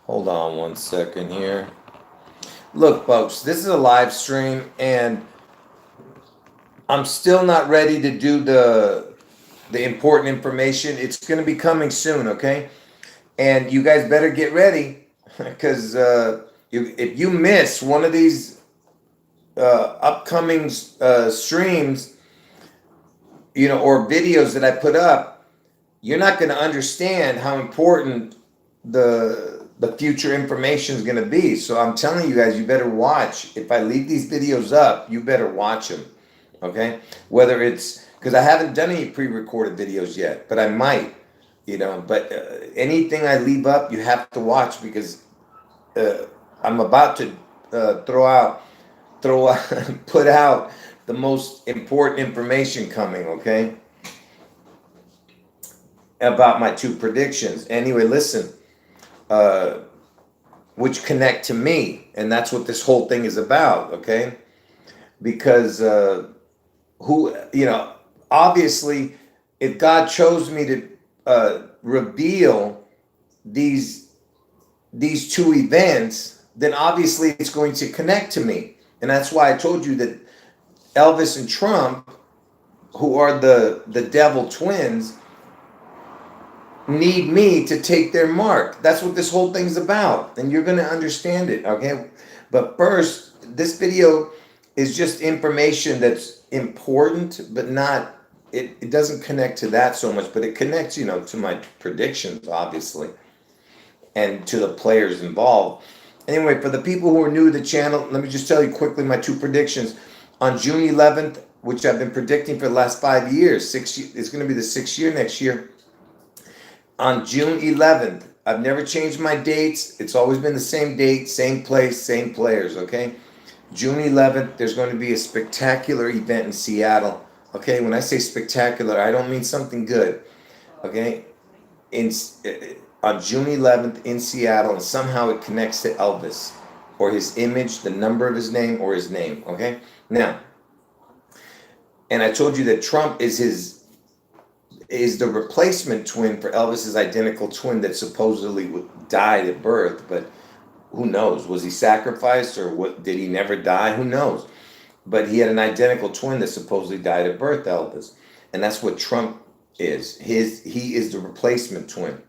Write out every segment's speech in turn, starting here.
Hold on one second here. Look, folks, this is a live stream, and I'm still not ready to do the important information. It's going to be coming soon, okay? And you guys better get ready because if you miss one of these upcoming streams, or videos that I put up, you're not going to understand how important the future information is going to be. So I'm telling you guys, you better watch. If I leave these videos up, you better watch them. Okay, whether it's because I haven't done any pre-recorded videos yet, but I might. But anything I leave up, you have to watch because uh, I'm about to throw out, put out the most important information coming. Okay, about my two predictions. Anyway, listen, uh, which connect to me, and that's what this whole thing is about. Okay, because who obviously, if God chose me to reveal these two events, then obviously it's going to connect to me, and that's why I told you that Elvis and Trump, who are the devil twins, need me to take their mark. That's what this whole thing's about, and you're going to understand it, okay? But first, this video is just information that's important, but not, it doesn't connect to that so much, but it connects, to my predictions, obviously, and to the players involved. Anyway, for the people who are new to the channel, let me just tell you quickly my two predictions. On June 11th, which I've been predicting for the last 5 years, it's going to be the 6th year next year. On June 11th, I've never changed my dates. It's always been the same date, same place, same players, okay? June 11th, there's going to be a spectacular event in Seattle. Okay, when I say spectacular, I don't mean something good. Okay, in on June 11th in Seattle, and somehow it connects to Elvis, or his image, the number of his name, or his name. Okay, now, and I told you that Trump is the replacement twin for Elvis's identical twin that supposedly died at birth, but who knows? Was he sacrificed, or what? Did he never die? Who knows? But he had an identical twin that supposedly died at birth, Elvis, and that's what Trump is. He is the replacement twin.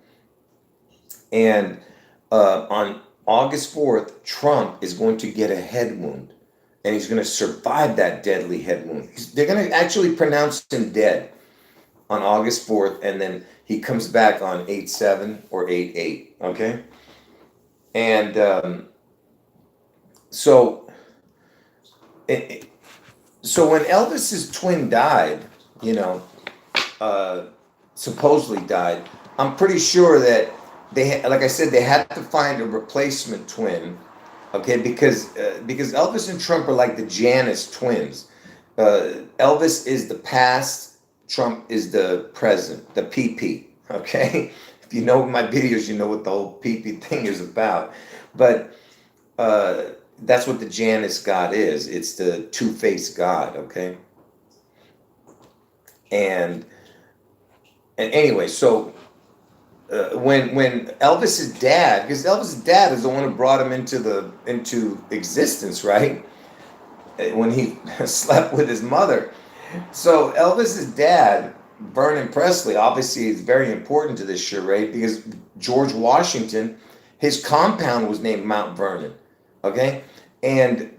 And on August 4th, Trump is going to get a head wound, and he's going to survive that deadly head wound. They're going to actually pronounce him dead on August 4th, and then he comes back on 8/7 or 8/8. Okay, and so. So when Elvis's twin died, you know, uh, supposedly died, I'm pretty sure that like I said, they had to find a replacement twin, okay? Because Elvis and Trump are like the Janus twins. Elvis is the past, Trump is the present, the PP, okay? If you know my videos, you know what the whole PP thing is about. But that's what the Janus God is. It's the two-faced God, okay? And anyway, so when Elvis's dad, because Elvis's dad is the one who brought him into existence, right? When he slept with his mother. So Elvis's dad, Vernon Presley, obviously is very important to this charade because George Washington, his compound was named Mount Vernon. Okay, and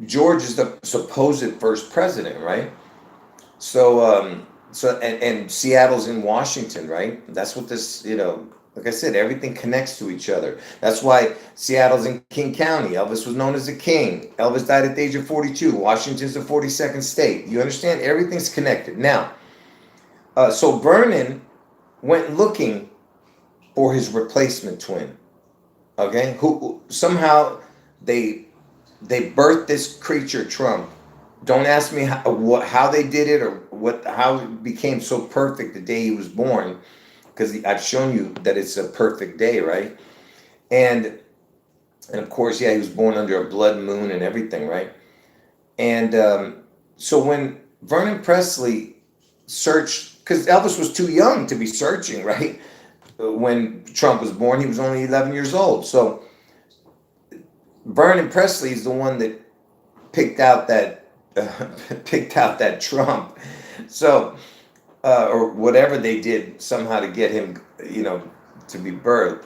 George is the supposed first president, right? So Seattle's in Washington, right? That's what this, like I said, everything connects to each other. That's why Seattle's in King County. Elvis was known as the king. Elvis died at the age of 42. Washington's the 42nd state. You understand? Everything's connected. Now, so Vernon went looking for his replacement twin. Okay, who somehow they birthed this creature, Trump. Don't ask me how they did it, or how it became so perfect the day he was born, because I've shown you that it's a perfect day, right? And of course, yeah, he was born under a blood moon and everything, right? And so when Vernon Presley searched, because Elvis was too young to be searching, right? when Trump was born, he was only 11 years old. So Vernon Presley is the one that picked out that picked out that Trump. So or whatever they did somehow to get him, to be birthed.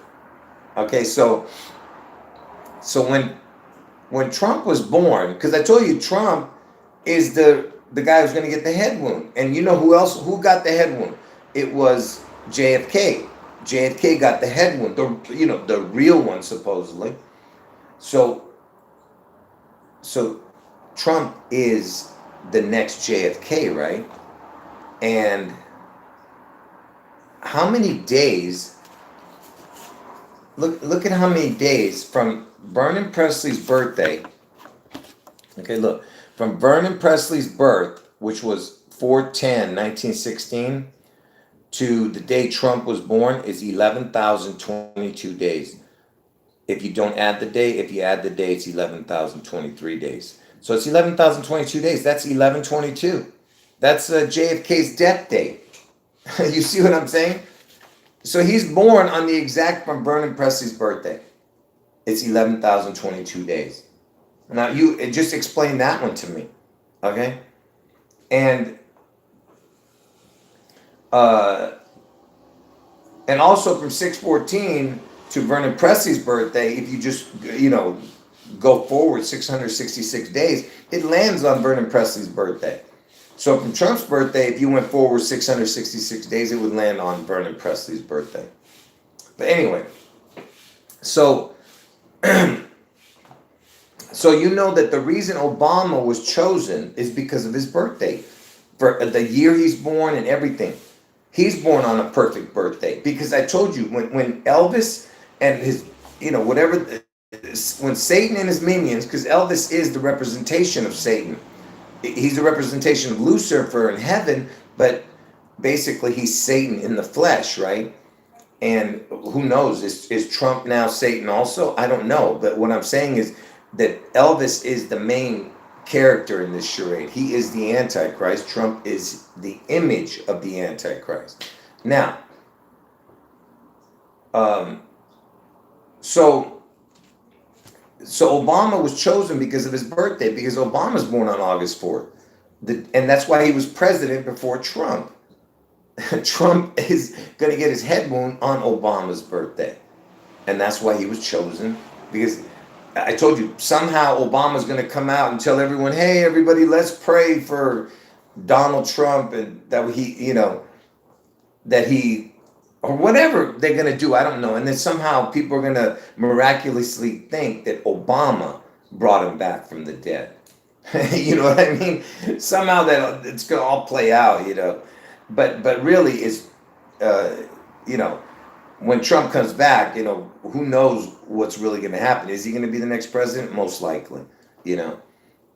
Okay, so when Trump was born, because I told you Trump is the guy who's going to get the head wound, and you know who got the head wound? It was JFK. JFK got the head wound, the real one supposedly. So Trump is the next JFK, right? And how many days? Look at how many days from Vernon Presley's birthday. Okay, look. From Vernon Presley's birth, which was 4/10/1916, to the day Trump was born is 11,022 days. If you don't add the day, if you add the day, it's 11,023 days. So it's 11,022 days. That's 11/22. That's JFK's death date. You see what I'm saying? So he's born on the exact from Vernon Presley's birthday. It's 11,022 days. Now you just explain that one to me, okay? And also from 6/14 to Vernon Presley's birthday, if you just go forward 666 days, it lands on Vernon Presley's birthday. So from Trump's birthday, if you went forward 666 days, it would land on Vernon Presley's birthday. But anyway, so so you know that the reason Obama was chosen is because of his birthday, for the year he's born and everything. He's born on a perfect birthday because I told you when Elvis and his whatever, when Satan and his minions, because Elvis is the representation of Satan. He's a representation of Lucifer in heaven, but basically he's Satan in the flesh, right? And who knows, is Trump now Satan also? I don't know. But what I'm saying is that Elvis is the main character in this charade. He is the Antichrist. Trump is the image of the Antichrist. Now, so Obama was chosen because of his birthday, because Obama's born on August 4th. And that's why he was president before Trump. Trump is going to get his head wound on Obama's birthday. And that's why he was chosen, because I told you, somehow Obama's going to come out and tell everyone, hey, everybody, let's pray for Donald Trump, and that he, or whatever they're going to do, I don't know. And then somehow people are going to miraculously think that Obama brought him back from the dead. You know what I mean? Somehow that it's going to all play out, But really, it's, when Trump comes back, who knows what's really going to happen? Is he going to be the next president? Most likely,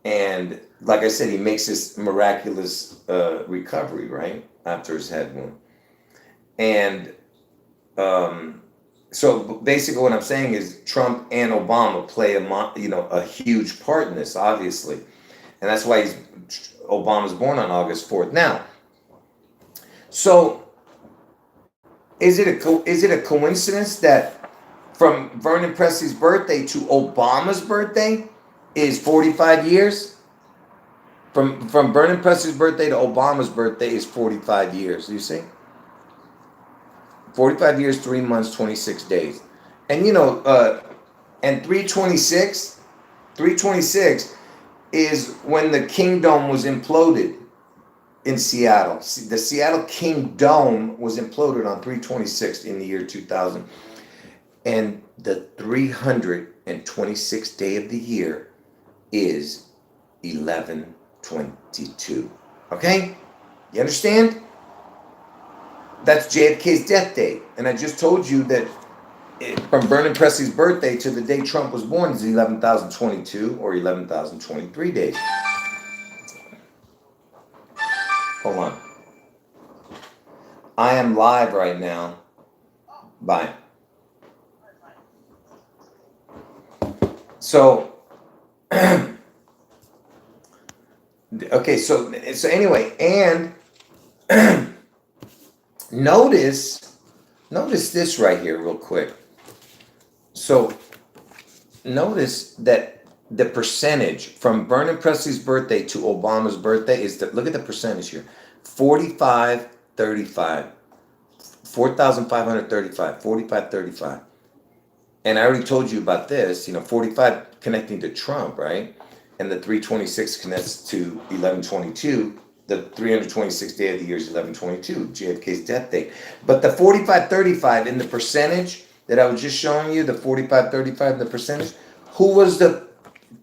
And like I said, he makes this miraculous recovery, right, after his head wound. And so basically what I'm saying is Trump and Obama play a huge part in this, obviously. And that's why Obama's born on August 4th. Now, so is it a coincidence that from Vernon Presley's birthday to Obama's birthday is 45 years? From Vernon Presley's birthday to Obama's birthday is 45 years, you see? 45 years, 3 months, 26 days. And and 326 is when the kingdom was imploded in Seattle. The Seattle Kingdom was imploded on 3/26 in the year 2000. And the 326th day of the year is 11/22. Okay? You understand? That's JFK's death date. And I just told you that from Vernon Presley's birthday to the day Trump was born is 11,022 or 11,023 days. Hold on. I am live right now. Bye. So, okay, so anyway, and notice Notice this right here real quick. So notice that the percentage from Vernon Presley's birthday to Obama's birthday is look at the percentage here. 45, 35. 4,535, 45, 35. And I already told you about this, 45 connecting to Trump, right? And the 326 connects to 1122. The 326th day of the year is 1122, JFK's death date. But the 45-35 in the percentage that I was just showing you, the 45-35 in the percentage, who's the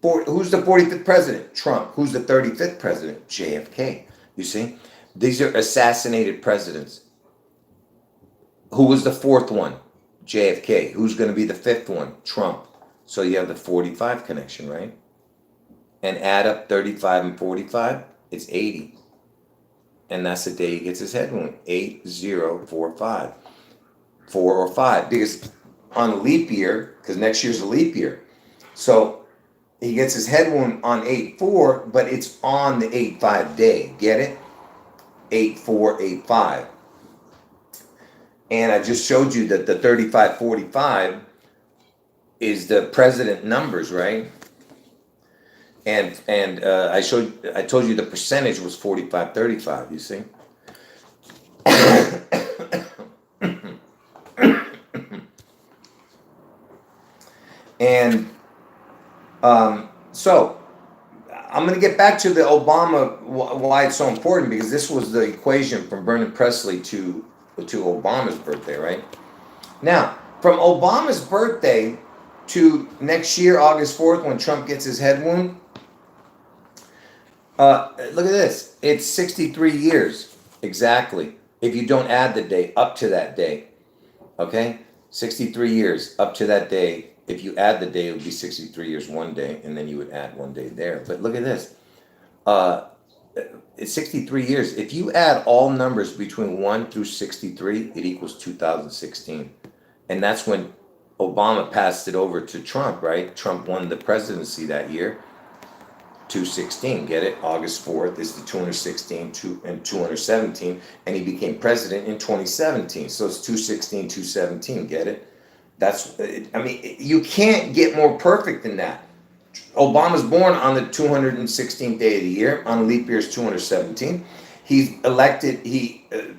45th president? Trump. Who's the 35th president? JFK. You see? These are assassinated presidents. Who was the fourth one? JFK. Who's going to be the fifth one? Trump. So you have the 45 connection, right? And add up 35 and 45, it's 80. And that's the day he gets his head wound. 8045. 4 or 5. Because on a leap year, because next year's a leap year. So he gets his head wound on 8-4, but it's on the 8-5 day. Get it? 8-4-8-5. And I just showed you that the 35-45 is the president numbers, right? And I told you the percentage was 45-35, you see? And so I'm going to get back to the Obama, why it's so important, because this was the equation from Vernon Presley to Obama's birthday, right? Now, from Obama's birthday to next year, August 4th, when Trump gets his head wound, look at this. It's 63 years, exactly, if you don't add the day up to that day, okay? 63 years up to that day. If you add the day, it would be 63 years one day, and then you would add one day there. But look at this. It's 63 years. If you add all numbers between 1 through 63, it equals 2016. And that's when Obama passed it over to Trump, right? Trump won the presidency that year. 216, get it? August 4th is the 216 and 217, and he became president in 2017. So it's 216, 217, get it? You can't get more perfect than that. Obama's born on the 216th day of the year. On a leap year is 217.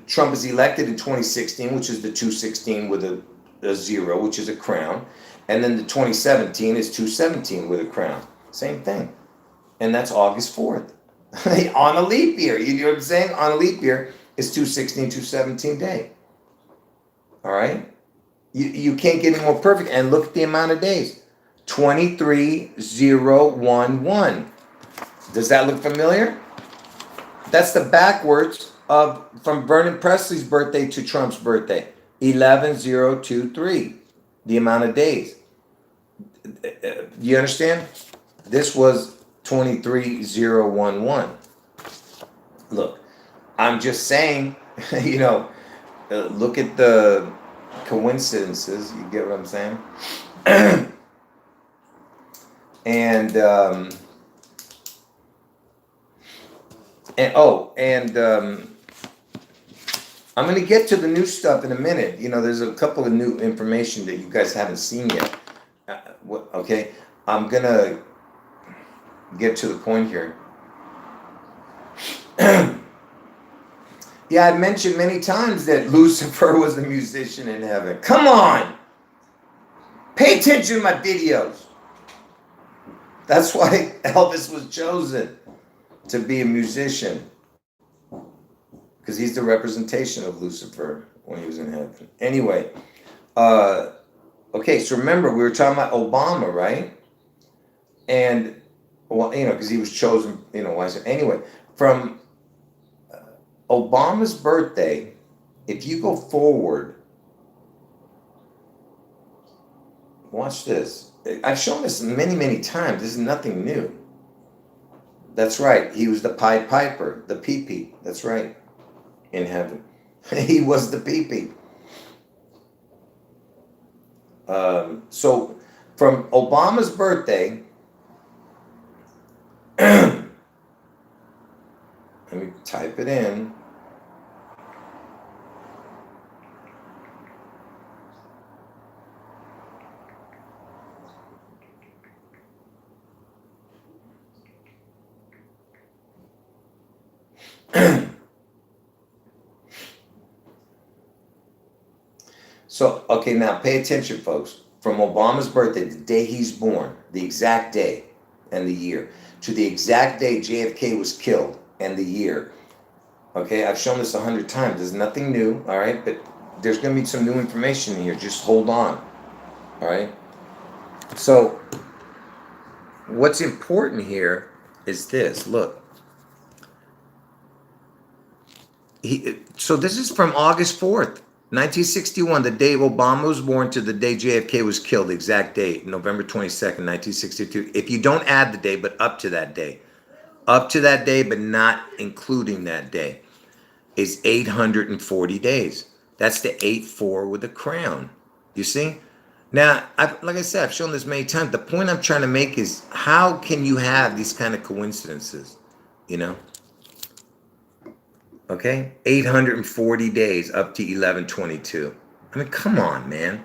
Trump is elected in 2016, which is the 216 with a 0, which is a crown. And then the 2017 is 217 with a crown. Same thing. And that's August 4th. On a leap year. You know what I'm saying? On a leap year is 216, 217 day. All right? You can't get any more perfect. And look at the amount of days. 23011. Does that look familiar? That's the backwards from Vernon Presley's birthday to Trump's birthday. 11023. The amount of days. You understand? This was 23011. Look, I'm just saying, look at the coincidences. You get what I'm saying? And I'm going to get to the new stuff in a minute. There's a couple of new information that you guys haven't seen yet. Okay, I'm going to get to the point here. Yeah, I mentioned many times that Lucifer was a musician in heaven. Come on! Pay attention to my videos. That's why Elvis was chosen to be a musician. Because he's the representation of Lucifer when he was in heaven. Anyway, okay, so remember, we were talking about Obama, right? And, because he was chosen, anyway, from Obama's birthday, if you go forward, watch this. I've shown this many, many times. This is nothing new. That's right. He was the Pied Piper, the pee-pee. That's right. In heaven. He was the pee-pee. So from Obama's birthday, let me type it in. So, okay, now pay attention, folks. From Obama's birthday, the day he's born, the exact day and the year, to the exact day JFK was killed and the year. Okay, I've shown this 100 times. There's nothing new, all right? But there's going to be some new information in here. Just hold on, all right? So, what's important here is this. Look, so this is from August 4th, 1961, the day Obama was born to the day JFK was killed, the exact date, November 22nd, 1962. If you don't add the day, but up to that day, but not including that day, is 840 days. That's the 8-4 with a crown. You see? Now, like I said, I've shown this many times. The point I'm trying to make is how can you have these kind of coincidences? You know? Okay? 840 days up to 1122. I mean, come on, man.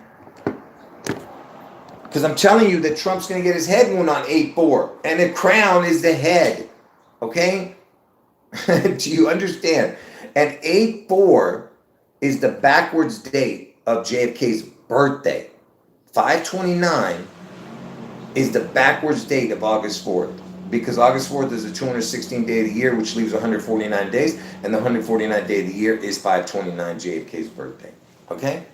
Because I'm telling you that Trump's going to get his head wound on 8-4. And the crown is the head. Okay? Do you understand? And 8-4 is the backwards date of JFK's birthday. 529 is the backwards date of August 4th. Because August 4th is the 216th day of the year, which leaves 149 days. And the 149th day of the year is 529, JFK's birthday. Okay?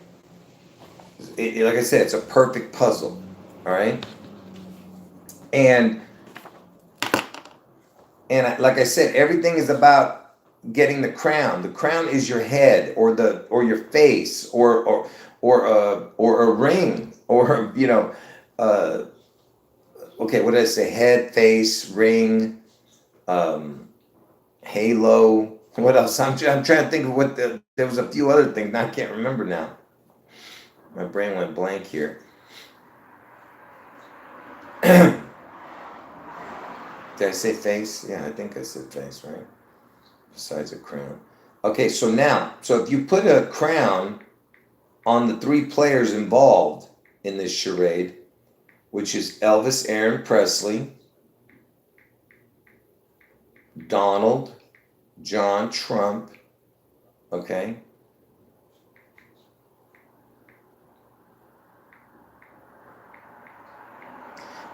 Like I said, it's a perfect puzzle. All right? And like I said, everything is about getting the crown. The crown is your head, or your face, or a ring, or okay, what did I say? Head, face, ring, halo. What else? I'm trying to think of what there was a few other things. I can't remember now. My brain went blank here. Did I say face? Yeah, I think I said face, right? Besides a crown. Okay, so if you put a crown on the three players involved in this charade, which is Elvis Aaron Presley, Donald John Trump, okay?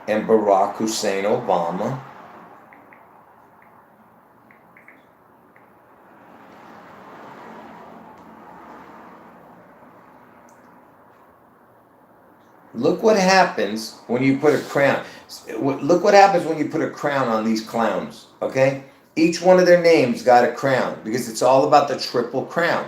And Barack Hussein Obama. Look what happens when you put a crown. Look what happens when you put a crown on these clowns, okay? Each one of their names got a crown because it's all about the Triple Crown.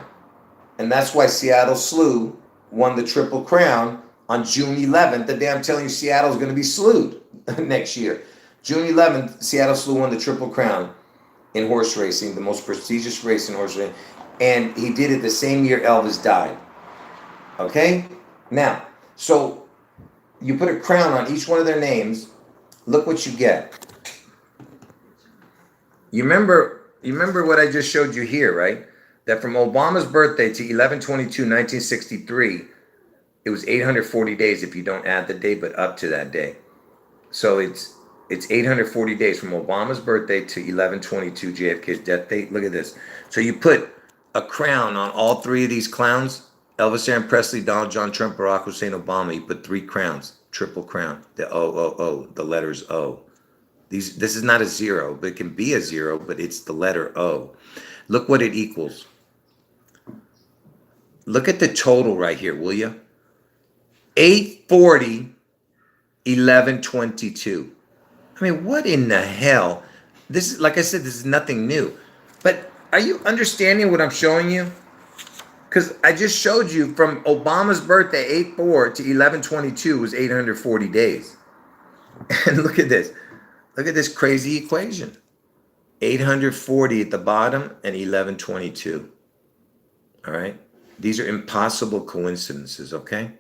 And that's why Seattle Slew won the Triple Crown on June 11th, the day I'm telling you Seattle's going to be slewed next year. June 11th, Seattle Slew won the Triple Crown in horse racing, the most prestigious race in horse racing. And he did it the same year Elvis died. Okay? Now, so you put a crown on each one of their names. Look what you get. You remember what I just showed you here, right? That from Obama's birthday to 11/22/1963, it was 840 days if you don't add the day, but up to that day. So it's 840 days from Obama's birthday to 11/22 JFK's death date. Look at this. So you put a crown on all three of these clowns. Elvis Aaron Presley, Donald John Trump, Barack Hussein Obama. You put three crowns, Triple Crown, the O, the letters O. This is not a zero, but it can be a zero, but it's the letter O. Look what it equals. Look at the total right here, will you? 840, 1122. I mean, what in the hell? This is, like I said, this is nothing new. But are you understanding what I'm showing you? Because I just showed you from Obama's birthday, 8-4 to 11/22 was 840 days. And look at this. Look at this crazy equation. 840 at the bottom and 11/22. All right? These are impossible coincidences, okay?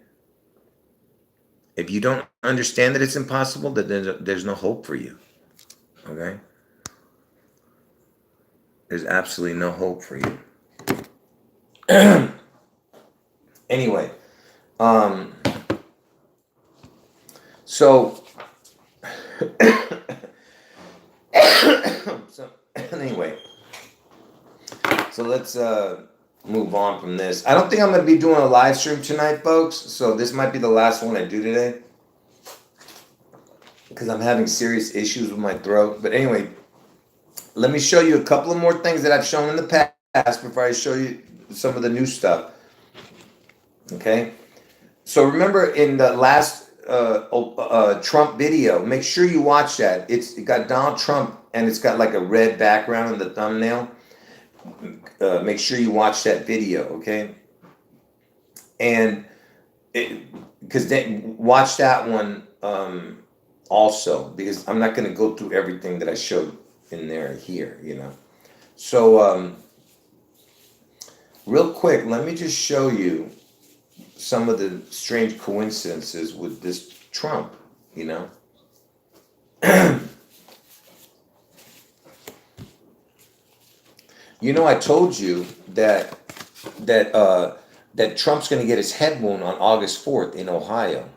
If you don't understand that it's impossible, then there's no hope for you. Okay? There's absolutely no hope for you. Anyway, so anyway, So let's move on from this. I don't think I'm going to be doing a live stream tonight, folks. So this might be the last one I do today because I'm having serious issues with my throat. But anyway, let me show you a couple of more things that I've shown in the past before I show you some of the new stuff. Okay. So remember in the last Trump video, make sure you watch that. It got Donald Trump and it's got like a red background in the thumbnail. Make sure you watch that video, okay? And because watch that one also, because I'm not going to go through everything that I showed in there here, you know. So real quick, let me just show you some of the strange coincidences with this Trump, you know. You know, I told you that Trump's going to get his head wound on August 4th in Ohio.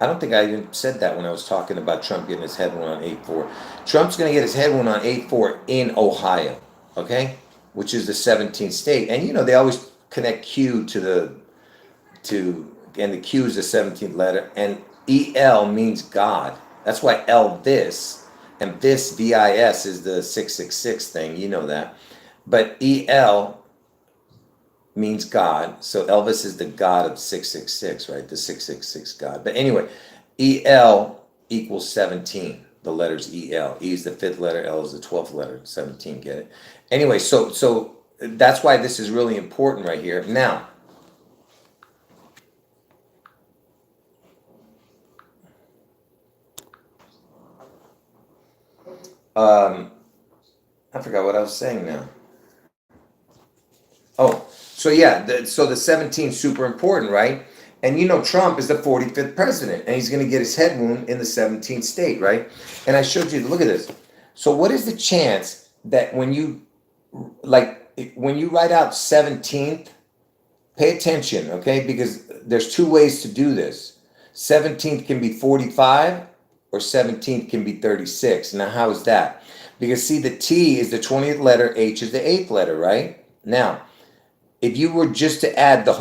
I don't think I even said that when I was talking about Trump getting his head wound on 8/4. Trump's going to get his head wound on 8/4 in Ohio, okay? Which is the 17th state. And you know, they always connect Q and the Q is the 17th letter, and EL means God. That's why Elvis, and this VIS is the 666 thing, you know that. But EL means God, so Elvis is the God of 666, right? The 666 God. But anyway, EL equals 17. The letters EL. E is the 5th letter, L is the 12th letter, 17, get it? Anyway, so that's why this is really important right here. Now, I forgot what I was saying now. Oh, so yeah, so the 17 is super important, right? And you know, Trump is the 45th president, and he's going to get his head wound in the 17th state, right? And I showed you, look at this. So what is the chance that when you write out 17th, pay attention, okay? Because there's two ways to do this. 17th can be 45 or 17th can be 36. Now, how is that? Because see, the T is the 20th letter, H is the 8th letter, right? Now, if you were just to add a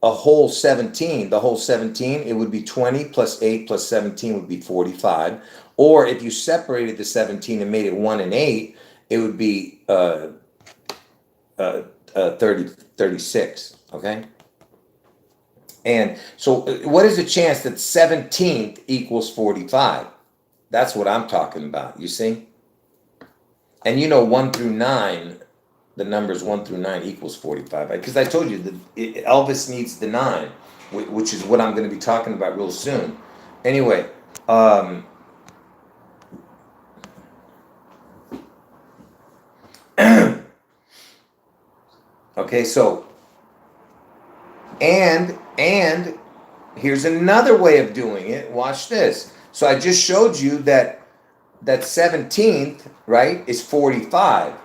whole 17, it would be 20 plus 8 plus 17 would be 45. Or if you separated the 17 and made it 1 and 8, it would be 36, okay? And so what is the chance that 17th equals 45? That's what I'm talking about, you see? And you know 1 through 9, the numbers 1 through 9 equals 45. Because I told you that Elvis needs the 9, which is what I'm going to be talking about real soon. Anyway, okay, so, and here's another way of doing it. Watch this. So I just showed you that 17th, right, is 45,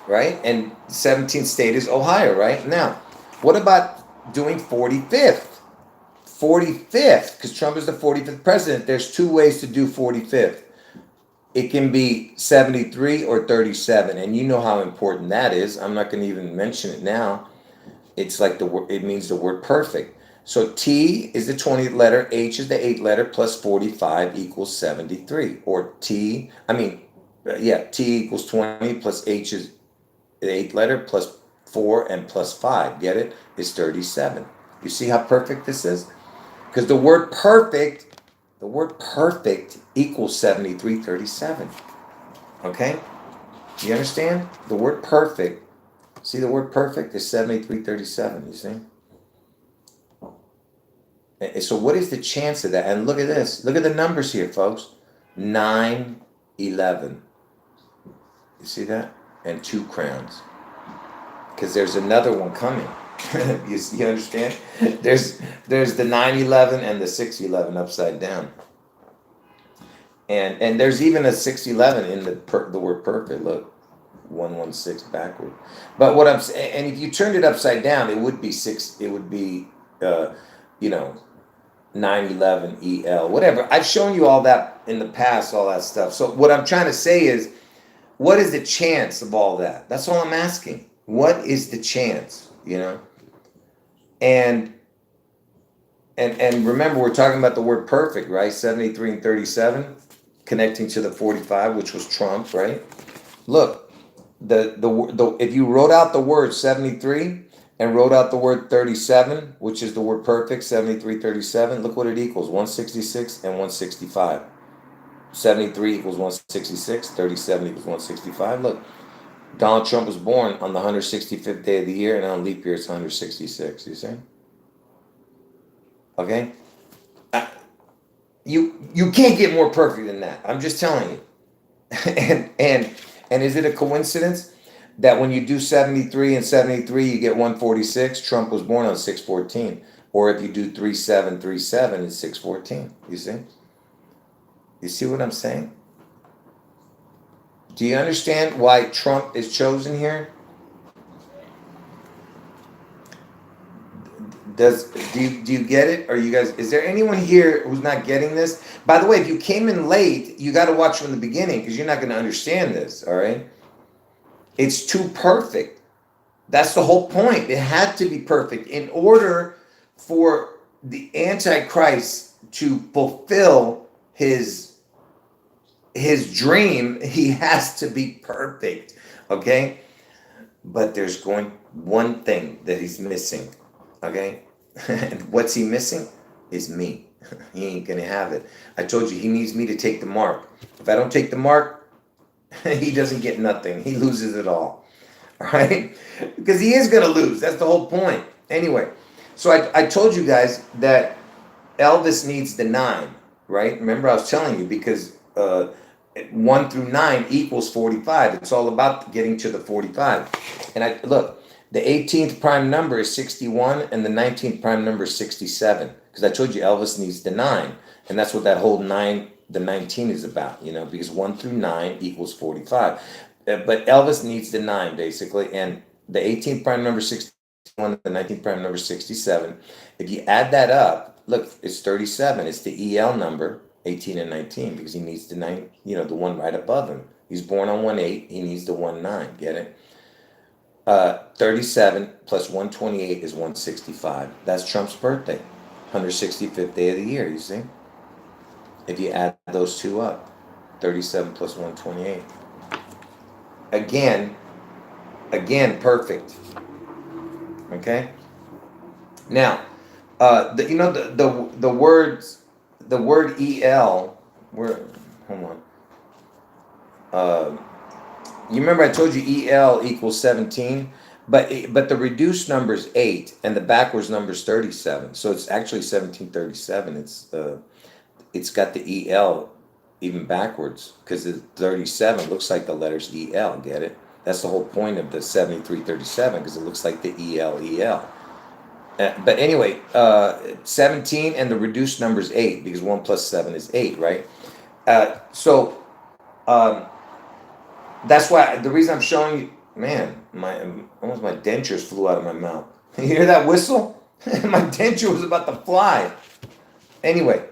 right? And 17th state is Ohio, right? Now, what about doing 45th? 45th, because Trump is the 45th president. There's two ways to do 45th. It can be 73 or 37, and you know how important that is. I'm not going to even mention it now. It's like it means the word perfect. So T is the 20th letter, H is the 8th letter, plus 45 equals 73. Or T equals 20 plus H is the 8th letter, plus 4 and plus 5, get it? Is 37. You see how perfect this is? Because the word perfect equals 7337. Okay? You understand? The word perfect. See, the word perfect is 7337, you see? And so what is the chance of that? And look at this. Look at the numbers here, folks. 9, 11. You see that? And 2 crowns. Because there's another one coming. you understand? There's the 911 and the 611 upside down. And there's even a 611 in the word perfect. Look. 116 backward. But what I'm saying, and if you turned it upside down, it would be 911 EL, whatever. I've shown you all that in the past, all that stuff. So what I'm trying to say is, what is the chance of all that? That's all I'm asking. What is the chance, you know? And and remember, we're talking about the word perfect, right? 73 and 37, connecting to the 45, which was Trump, right? Look, the if you wrote out the word 73 and wrote out the word 37, which is the word perfect, 73, 37, look what it equals, 166 and 165. 73 equals 166, 37 equals 165. Look, Donald Trump was born on the 165th day of the year, and on leap year it's 166. You see? Okay? Uh, you can't get more perfect than that. I'm just telling you. And is it a coincidence that when you do 73 and 73 you get 146? Trump was born on 614. Or if you do 3737, it's 614. You see? You see what I'm saying? Do you understand why Trump is chosen here? Do you get it? Are you guys, is there anyone here who's not getting this? By the way, if you came in late, you got to watch from the beginning because you're not going to understand this, all right? It's too perfect. That's the whole point. It had to be perfect in order for the Antichrist to fulfill his dream. He has to be perfect, okay? But there's going one thing that he's missing, okay? And what's he missing? Is me. He ain't gonna have it. I told you he needs me to take the mark. If I don't take the mark, he doesn't get nothing. He loses it all. All right? Because he is gonna lose. That's the whole point. Anyway, so I told you guys that Elvis needs the 9, right? Remember I was telling you because 1 through 9 equals 45. It's all about getting to the 45. And I look, the 18th prime number is 61 and the 19th prime number is 67. Because I told you Elvis needs the 9. And that's what that whole 9, the 19 is about, you know, because 1 through 9 equals 45. But Elvis needs the 9, basically. And the 18th prime number is 61, the 19th prime number is 67. If you add that up, look, it's 37. It's the EL number, 18 and 19, because he needs the 9, you know, the one right above him. He's born on 1/8. He needs the 1/9. Get it? 37 plus 128 is 165. That's Trump's birthday, 165th day of the year. You see? If you add those two up, 37 plus 128. Again, perfect. Okay. Now, you know the words, the word el. Where? Hold on. You remember I told you el equals 17, but the reduced number is 8 and the backwards number is 37. So it's actually 1737. It's got the el even backwards because the 37 looks like the letters el. Get it? That's the whole point of the 7337 because it looks like the el. But anyway, 17 and the reduced number is 8 because 1 plus 7 is 8, right? So that's why the reason I'm showing you, man, almost my dentures flew out of my mouth. You hear that whistle? My denture was about to fly. Anyway,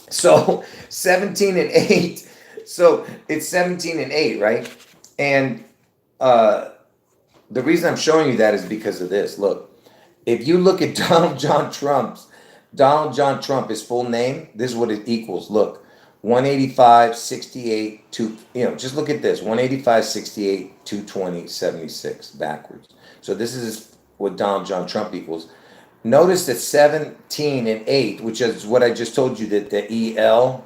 so 17 and 8. So it's 17 and 8, right? And the reason I'm showing you that is because of this. Look, if you look at Donald John Trump, his full name, this is what it equals. Look, 185, 68, just look at this. 185, 68, 220, 76, backwards. So this is what Donald John Trump equals. Notice that 17 and 8, which is what I just told you, that the L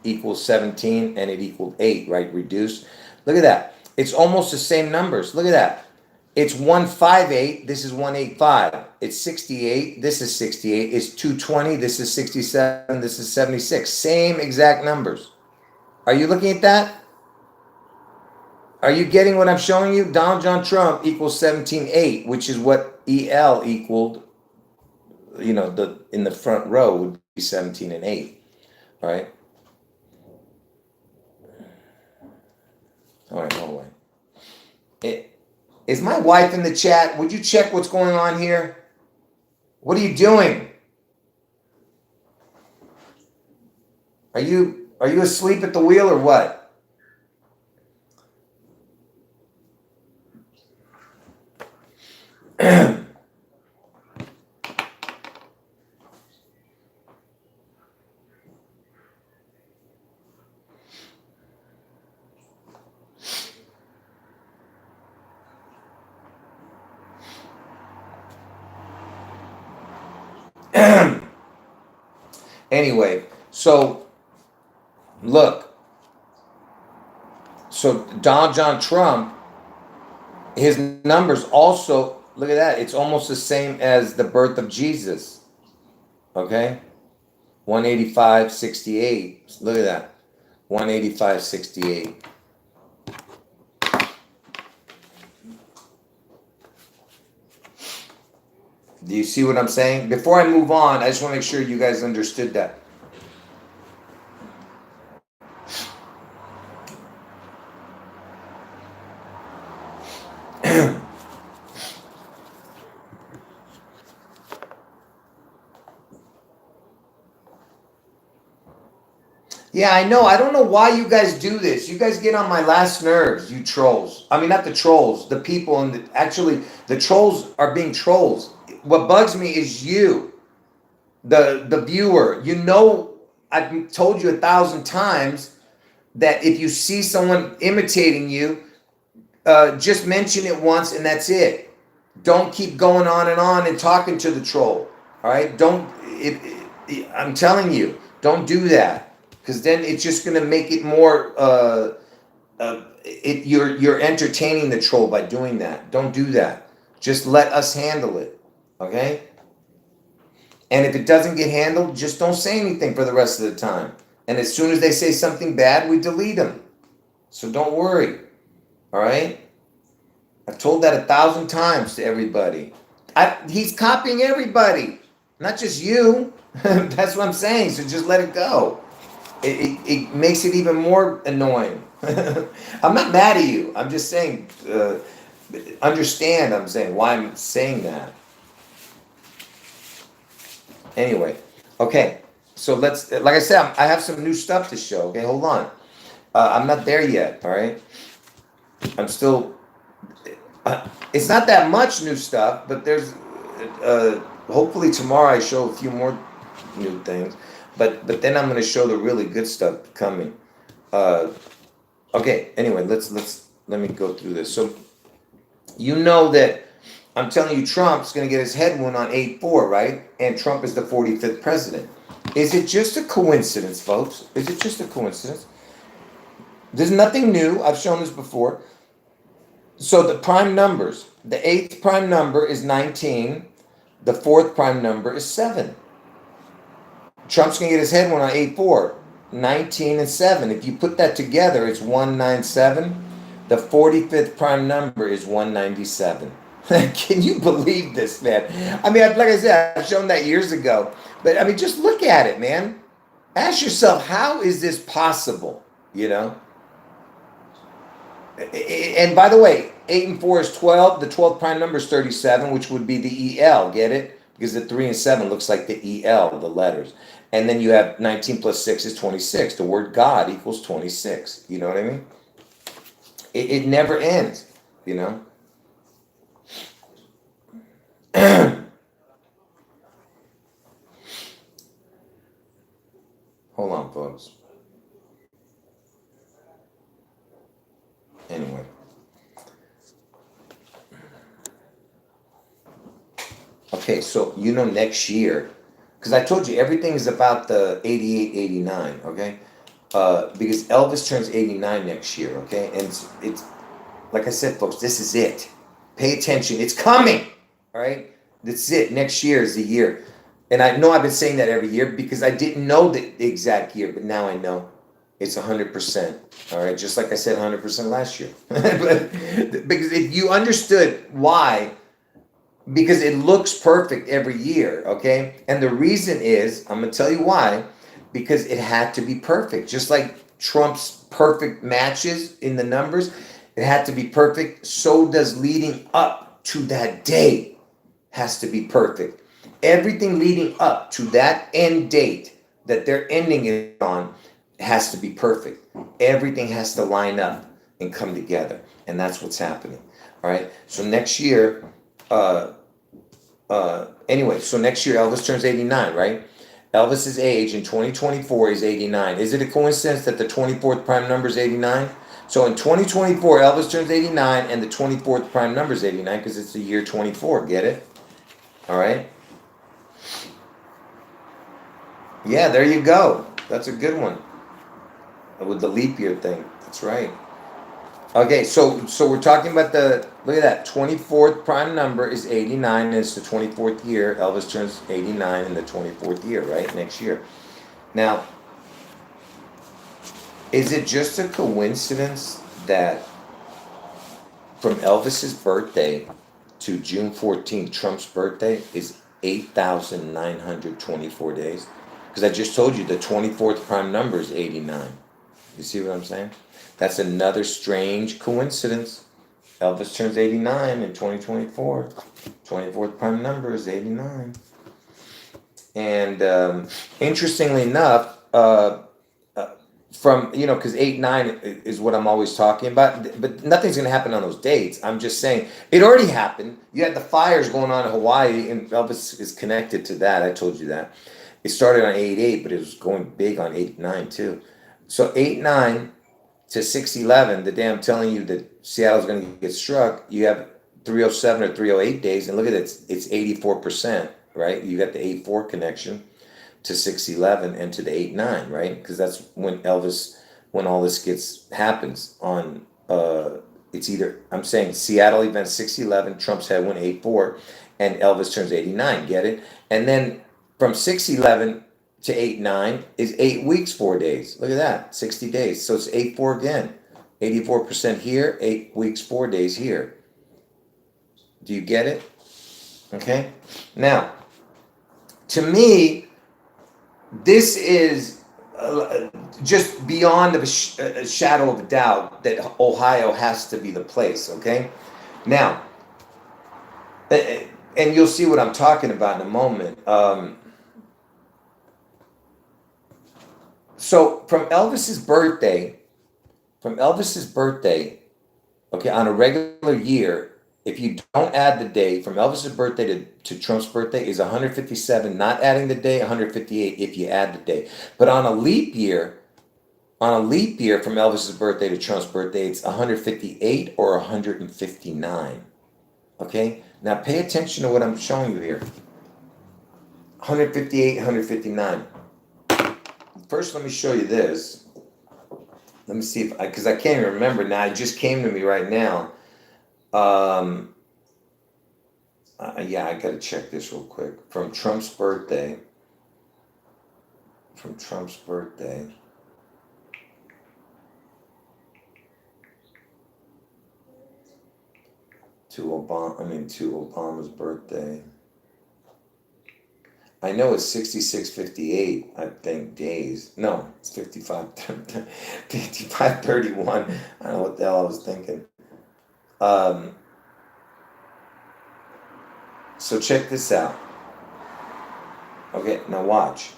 equals 17 and it equaled 8, right? Reduced. Look at that. It's almost the same numbers. Look at that. It's 158. This is 185. It's 68. This is 68. It's 220. This is 67. This is 76. Same exact numbers. Are you looking at that? Are you getting what I'm showing you? Donald John Trump equals 17.8, which is what EL equaled, in the front row would be 17 and 8. All right? All right, hold on. Is my wife in the chat? Would you check what's going on here? What are you doing? Are you asleep at the wheel or what? Anyway, so look, so Donald John Trump, his numbers also, look at that, it's almost the same as the birth of Jesus. Okay? 185.68. Look at that. 185.68. Do you see what I'm saying? Before I move on, I just want to make sure you guys understood that. Yeah, I know. I don't know why you guys do this. You guys get on my last nerves, you trolls. I mean, not the trolls, the people, and actually, the trolls are being trolls. What bugs me is you, the viewer. You know, I've told you 1,000 times that if you see someone imitating you, just mention it once and that's it. Don't keep going on and talking to the troll. All right, don't. I'm telling you, don't do that, because then it's just gonna make it more. You're entertaining the troll by doing that. Don't do that. Just let us handle it. Okay. And if it doesn't get handled, just don't say anything for the rest of the time. And as soon as they say something bad, we delete them. So don't worry. All right. I've told that 1,000 times to everybody. He's copying everybody, not just you. That's what I'm saying. So just let it go. It makes it even more annoying. I'm not mad at you. I'm just saying, understand, I'm saying why I'm saying that. Anyway, okay. So let's, like I said, I have some new stuff to show. Okay, hold on. I'm not there yet, all right? I'm still, it's not that much new stuff, but there's, hopefully tomorrow I show a few more new things. But then I'm going to show the really good stuff coming. Okay, anyway, let me go through this. So, you know that I'm telling you Trump's going to get his head wound on 8/4, right? And Trump is the 45th president. Is it just a coincidence, folks? Is it just a coincidence? There's nothing new. I've shown this before. So the prime numbers, the 8th prime number is 19. The 4th prime number is 7. Trump's going to get his head wound on 8/4. 19 and 7. If you put that together, it's 197. The 45th prime number is 197. Can you believe this, man? I mean, like I said, I've shown that years ago. But, I mean, just look at it, man. Ask yourself, how is this possible? You know? And by the way, 8 and 4 is 12. The 12th prime number is 37, which would be the EL. Get it? Because the 3 and 7 looks like the EL, the letters. And then you have 19 plus 6 is 26. The word God equals 26. You know what I mean? It never ends, you know? Hold on, folks. Anyway. Okay, so you know next year, because I told you everything is about the 88, 89, okay? Because Elvis turns 89 next year, okay? And it's like I said, folks, this is it. Pay attention. It's coming, all right? That's it. Next year is the year. And I know I've been saying that every year because I didn't know the exact year, but now I know. It's 100%, all right? Just like I said 100% last year. But because if you understood why, because it looks perfect every year, okay? And the reason is, I'm going to tell you why, because it had to be perfect. Just like Trump's perfect matches in the numbers, it had to be perfect. So does leading up to that day has to be perfect. Everything leading up to that end date that they're ending it on has to be perfect. Everything has to line up and come together. And that's what's happening. All right? So next year, Anyway, so next year Elvis turns 89, right? Elvis's age in 2024 is 89. Is it a coincidence that the 24th prime number is 89? So in 2024, Elvis turns 89, and the 24th prime number is 89 because it's the year 24. Get it? All right. Yeah, there you go. That's a good one. With the leap year thing. That's right. Okay, so we're talking about the, look at that, 24th prime number is 89, and it's the 24th year. Elvis turns 89 in the 24th year, right? Next year. Now, is it just a coincidence that from Elvis's birthday to June 14th, Trump's birthday is 8,924 days? Because I just told you the 24th prime number is 89. You see what I'm saying? That's another strange coincidence. Elvis turns 89 in 2024. 24th prime number is 89. And interestingly enough, from, because 8-9 is what I'm always talking about, but nothing's going to happen on those dates. I'm just saying it already happened. You had the fires going on in Hawaii, and Elvis is connected to that. I told you that. It started on 8-8, but it was going big on 8-9 too. So 8-9 to 6-11, the day I'm telling you that Seattle's going to get struck, you have 307 or 308 days, and look at it, it's 84%, right? You got the 8-4 connection to 6-11 and to the 8-9, right? Because that's when when all this happens on, it's either, I'm saying Seattle event 6-11, Trump's headwind 8-4, and Elvis turns 89, get it? And then from 6-11 to 8-9 is 8 weeks, 4 days. Look at that, 60 days. So it's 8-4 again. 84% here, 8 weeks, 4 days here. Do you get it? Okay. Now, to me, this is just beyond a shadow of a doubt that Ohio has to be the place. Okay. Now, and you'll see what I'm talking about in a moment. So from Elvis's birthday, okay, on a regular year, if you don't add the day from Elvis's birthday to Trump's birthday is 157, not adding the day, 158 if you add the day. But on a leap year from Elvis's birthday to Trump's birthday, it's 158 or 159. Okay? Now pay attention to what I'm showing you here. 158, 159. First, let me show you this. Let me see if because I can't even remember now. It just came to me right now. Yeah, I gotta check this real quick. From Trump's birthday. To Obama's birthday. I know it's 66:58, I think, days. No, it's 55:31. I don't know what the hell I was thinking. So check this out. Okay, now watch.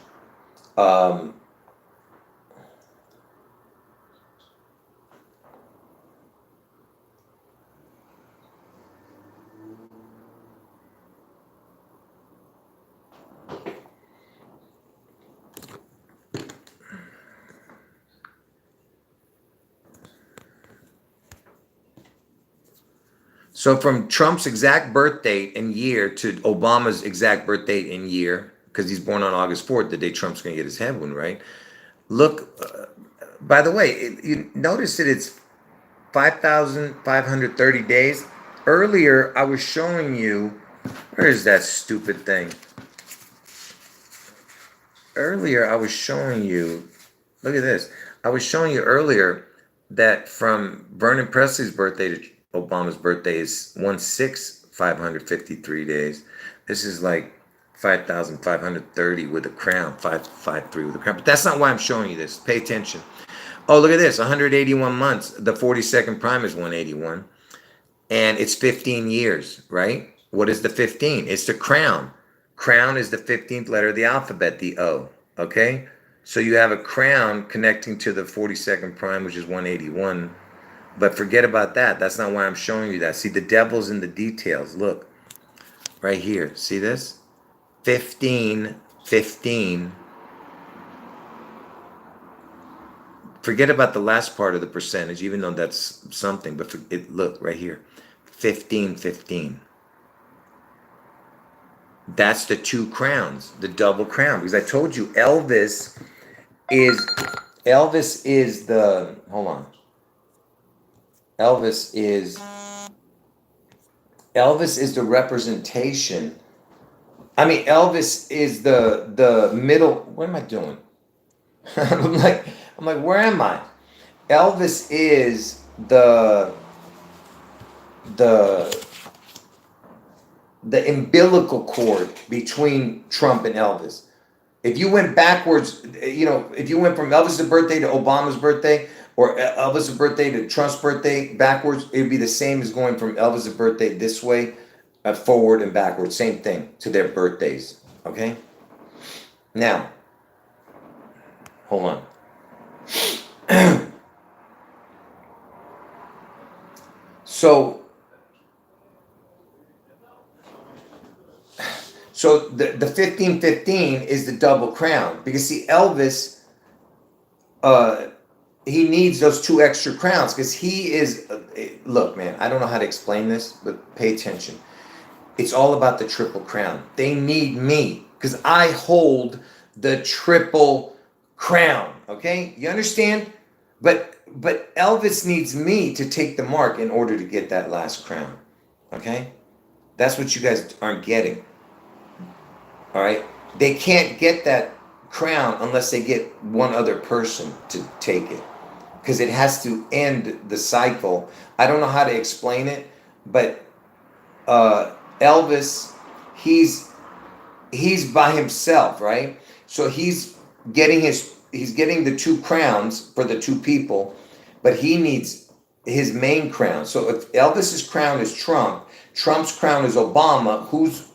So from Trump's exact birth date and year to Obama's exact birth date and year, because he's born on August 4th, the day Trump's going to get his headwind, right? Look, by the way, you notice that it's 5,530 days. Earlier, I was showing you, where is that stupid thing? Earlier, I was showing you, look at this. I was showing you earlier that from Vernon Presley's birthday to Obama's birthday is 1,653 days. This is like 5,530 with a crown, 553 with a crown. But that's not why I'm showing you this. Pay attention. Oh, look at this, 181 months. The 42nd prime is 181. And it's 15 years, right? What is the 15? It's the crown. Crown is the 15th letter of the alphabet, the O, okay? So you have a crown connecting to the 42nd prime, which is 181. But forget about that. That's not why I'm showing you that. See, the devil's in the details. Look, right here. See this? 15, 15. Forget about the last part of the percentage, even though that's something, but look right here. 15, 15. That's the two crowns, the double crown. Because I told you is the, hold on. Elvis is the representation. I mean, Elvis is the middle. What am I doing? I'm like, where am I? Elvis is the the umbilical cord between Trump and Elvis. If you went backwards, if you went from Elvis' birthday to Obama's birthday, or Elvis' birthday to Trump's birthday backwards, it would be the same as going from Elvis' birthday this way, forward and backwards. Same thing to their birthdays. Okay? Now, hold on. So the 1515 is the double crown, because see, Elvis, he needs those two extra crowns because he is. Look, man, I don't know how to explain this, but pay attention. It's all about the triple crown. They need me because I hold the triple crown. Okay, you understand? But Elvis needs me to take the mark in order to get that last crown. Okay, that's what you guys aren't getting. All right, they can't get that crown unless they get one other person to take it, because it has to end the cycle. I don't know how to explain it, but Elvis, he's by himself, right? So he's getting the two crowns for the two people, but he needs his main crown. So if Elvis's crown is Trump, Trump's crown is Obama, who's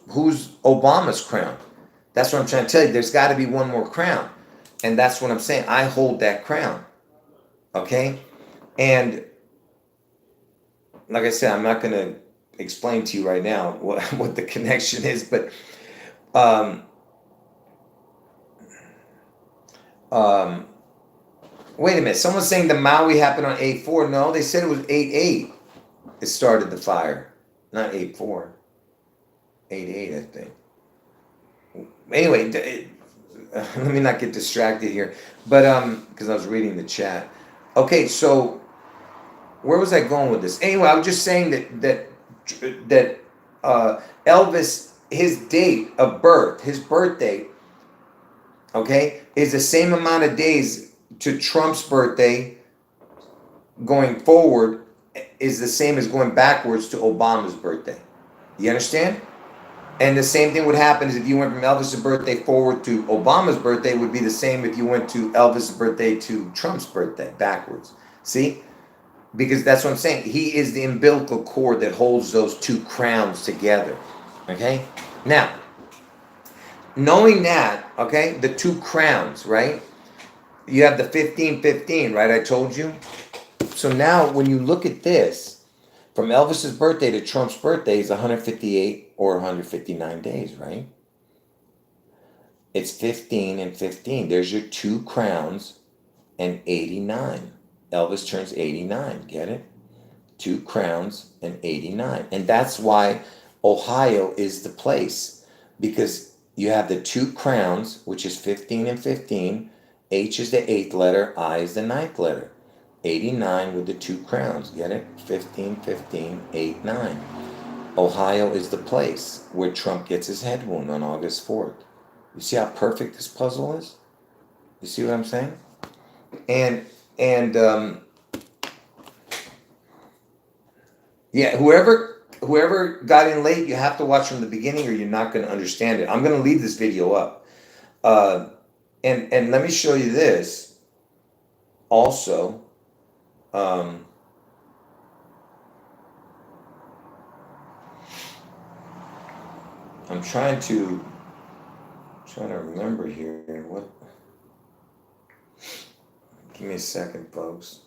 Obama's crown? That's what I'm trying to tell you. There's got to be one more crown. And that's what I'm saying. I hold that crown. Okay? And like I said, I'm not going to explain to you right now what the connection is, but wait a minute. Someone's saying the Maui happened on 8/4. No, they said it was 8/8. It started the fire. Not 8/4. 8/8, I think. Anyway, let me not get distracted here, but because I was reading the chat. Okay, so where was I going with this? Anyway, I was just saying that Elvis, his date of birth, his birthday, okay, is the same amount of days to Trump's birthday. Going forward is the same as going backwards to Obama's birthday. You understand? And the same thing would happen as if you went from Elvis' birthday forward to Obama's birthday, would be the same if you went to Elvis' birthday to Trump's birthday backwards. See? Because that's what I'm saying. He is the umbilical cord that holds those two crowns together. Okay? Now, knowing that, okay, the two crowns, right? You have the 1515, right? I told you. So now when you look at this, from Elvis's birthday to Trump's birthday is 158 or 159 days, right? It's 15 and 15. There's your two crowns and 89. Elvis turns 89, get it? Two crowns and 89. And that's why Ohio is the place, because you have the two crowns, which is 15 and 15. H is the 8th letter, I is the 9th letter. 89 with the two crowns, get it? 15, 15, 8, 9. Ohio is the place where Trump gets his head wound on August 4th. You see how perfect this puzzle is? You see what I'm saying? And yeah, whoever got in late, you have to watch from the beginning or you're not going to understand it. I'm going to leave this video up. And let me show you this also. I'm trying to remember here. What? Give me a second, folks.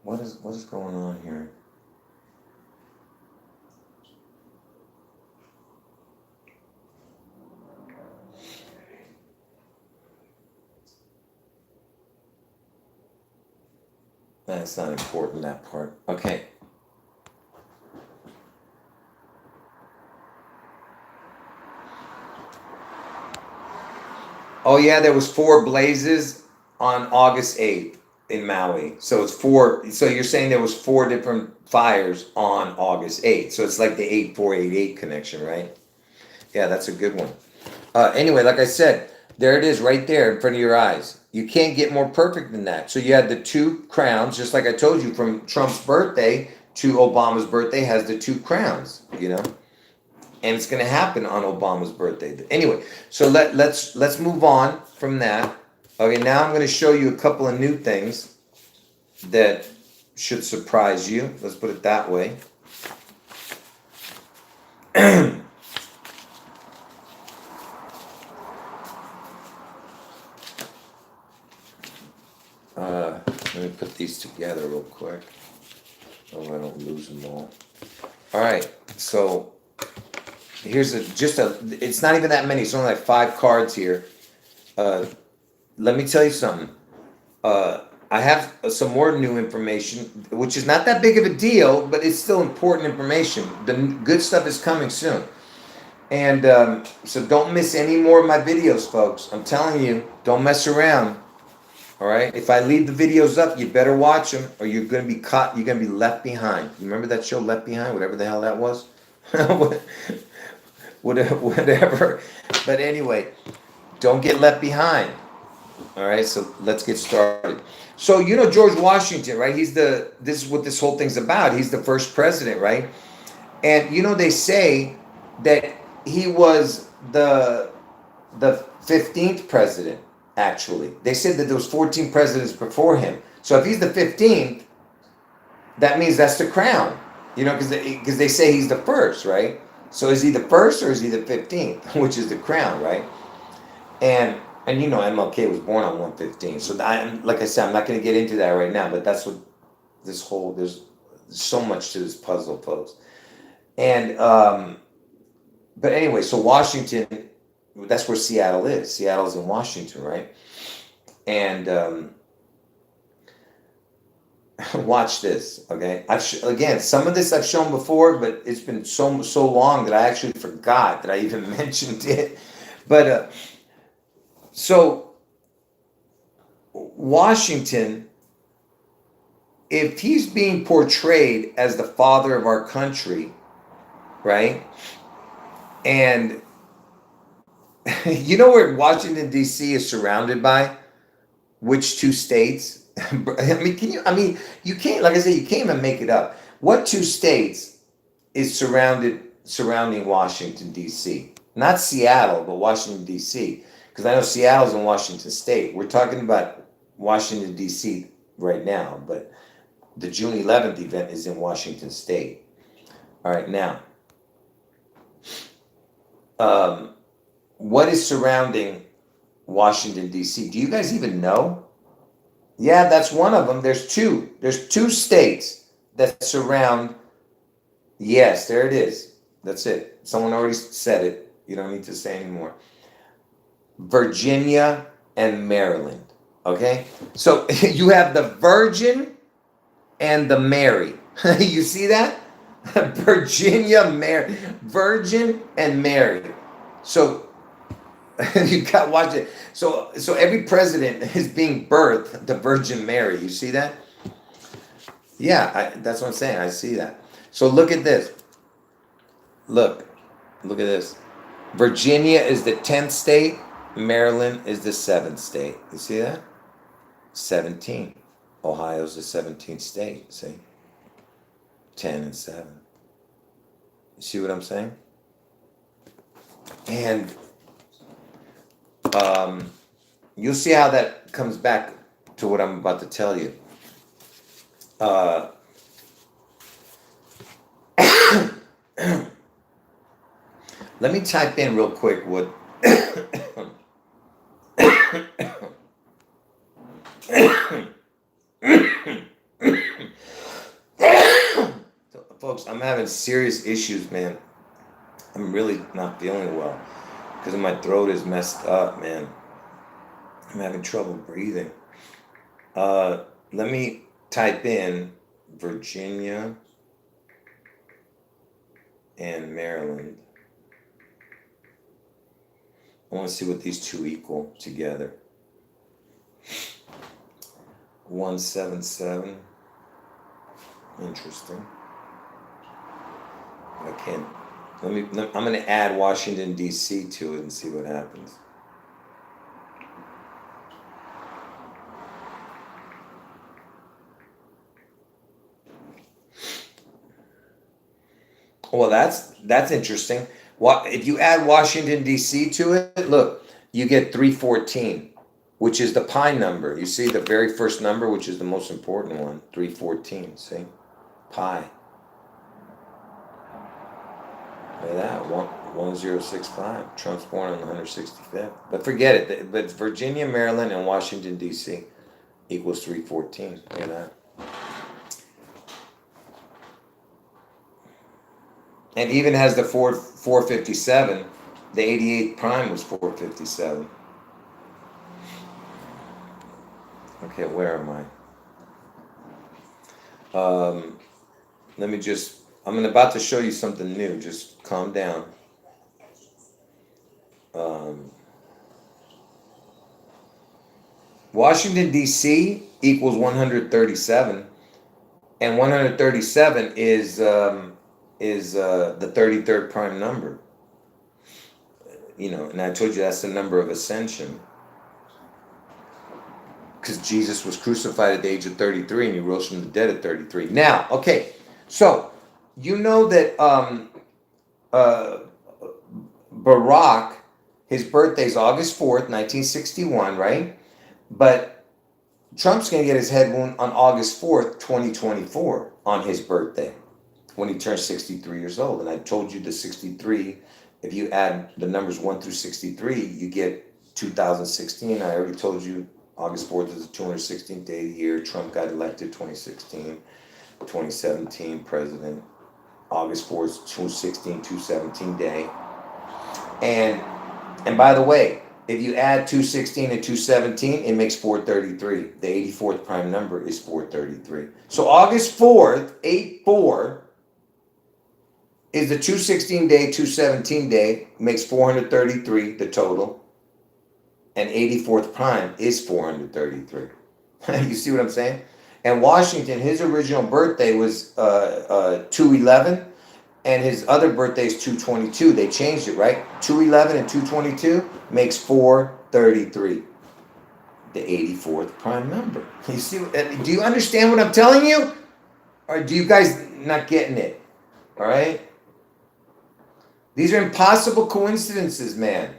What is going on here? That's not important, that part. Okay. Oh yeah, there was 4 blazes on August 8th in Maui. So it's 4. So you're saying there was 4 different fires on August 8th. So it's like the 8488 connection, right? Yeah, that's a good one. Anyway, like I said, there it is right there in front of your eyes. You can't get more perfect than that. So you had the 2 crowns, just like I told you, from Trump's birthday to Obama's birthday has the 2 crowns, and it's going to happen on Obama's birthday. Anyway, so let's move on from that. Okay, now I'm going to show you a couple of new things that should surprise you. Let's put it that way. Let me put these together real quick so I don't lose them all. All right, so here's it's not even that many. It's only like 5 cards here. Let me tell you something. I have some more new information, which is not that big of a deal, but it's still important information. The good stuff is coming soon. And so don't miss any more of my videos, folks. I'm telling you, don't mess around. All right? If I leave the videos up, you better watch them or you're going to be caught. You're going to be left behind. You remember that show, Left Behind? Whatever the hell that was? Whatever. But anyway, don't get left behind. All right, so let's get started. So George Washington, right? This is what this whole thing's about. He's the first president, right? And they say that he was the 15th president. Actually, they said that there was 14 presidents before him. So if he's the 15th, that means that's the crown. Because they say he's the first, right? So is he the first or is he the 15th, which is the crown, right? And MLK was born on 115. So like I said, I'm not going to get into that right now, but that's what there's so much to this puzzle, folks. And but anyway, so Washington, that's where Seattle is. Seattle's in Washington, right? And watch this, okay? Again, some of this I've shown before, but it's been so long that I actually forgot that I even mentioned it. But so Washington, if he's being portrayed as the father of our country, right? And where Washington, D.C. is surrounded by? Which 2 states? You can't, like I said, you can't even make it up. What 2 states is surrounding Washington, D.C.? Not Seattle, but Washington, D.C. Because I know Seattle's in Washington State. We're talking about Washington, D.C. right now, but the June 11th event is in Washington State. All right, now, what is surrounding Washington, D.C.? Do you guys even know? Yeah, that's one of them. There's 2. There's 2 states that surround. Yes, there it is. That's it. Someone already said it. You don't need to say anymore. Virginia and Maryland. Okay? So you have the Virgin and the Mary. You see that? Virginia, Mary. Virgin and Mary. So you got to watch it. So every president is being birthed the Virgin Mary. You see that? Yeah, that's what I'm saying. I see that. So look at this. Look at this. Virginia is the 10th state. Maryland is the 7th state. You see that? 17. Ohio's the 17th state. See? 10 and 7. You see what I'm saying? And you'll see how that comes back to what I'm about to tell you. Let me type in real quick what. So, folks, I'm having serious issues, man. I'm really not feeling well because my throat is messed up, man. I'm having trouble breathing. Let me type in Virginia and Maryland. I want to see what these two equal together. 177. Interesting. I can't. I'm going to add Washington, D.C. to it and see what happens. Well, that's interesting. If you add Washington, D.C. to it, look, you get 314, which is the pi number. You see the very first number, which is the most important one, 314, see? Pi. Look at that, 1065. Trump's born on the 165th. But forget it. But Virginia, Maryland, and Washington, D.C. equals 314. Look at that. And even has the 457. The 88 prime was 457. Okay, where am I? Let me just, I'm about to show you something new. Just calm down. Washington, D.C. equals 137. And 137 is the 33rd prime number. You know, and I told you that's the number of ascension. Because Jesus was crucified at the age of 33 and he rose from the dead at 33. Now, okay, so you know that Barack, his birthday is August 4th, 1961, right? But Trump's going to get his head wound on August 4th, 2024, on his birthday, when he turns 63 years old. And I told you the 63, if you add the numbers 1 through 63, you get 2016. I already told you August 4th is the 216th day of the year. Trump got elected 2016, 2017 president. August 4th, 216, 217 day. And by the way, if you add 216 and 217, it makes 433. The 84th prime number is 433. So August 4th, 8-4, is the 216 day, 217 day, makes 433, the total. And 84th prime is 433. You see what I'm saying? And Washington, his original birthday was 211, and his other birthday is 222. They changed it, right? 211 and 222 makes 433, the 84th prime number. You see? Do you understand what I'm telling you? Or do you guys not getting it? All right? These are impossible coincidences, man.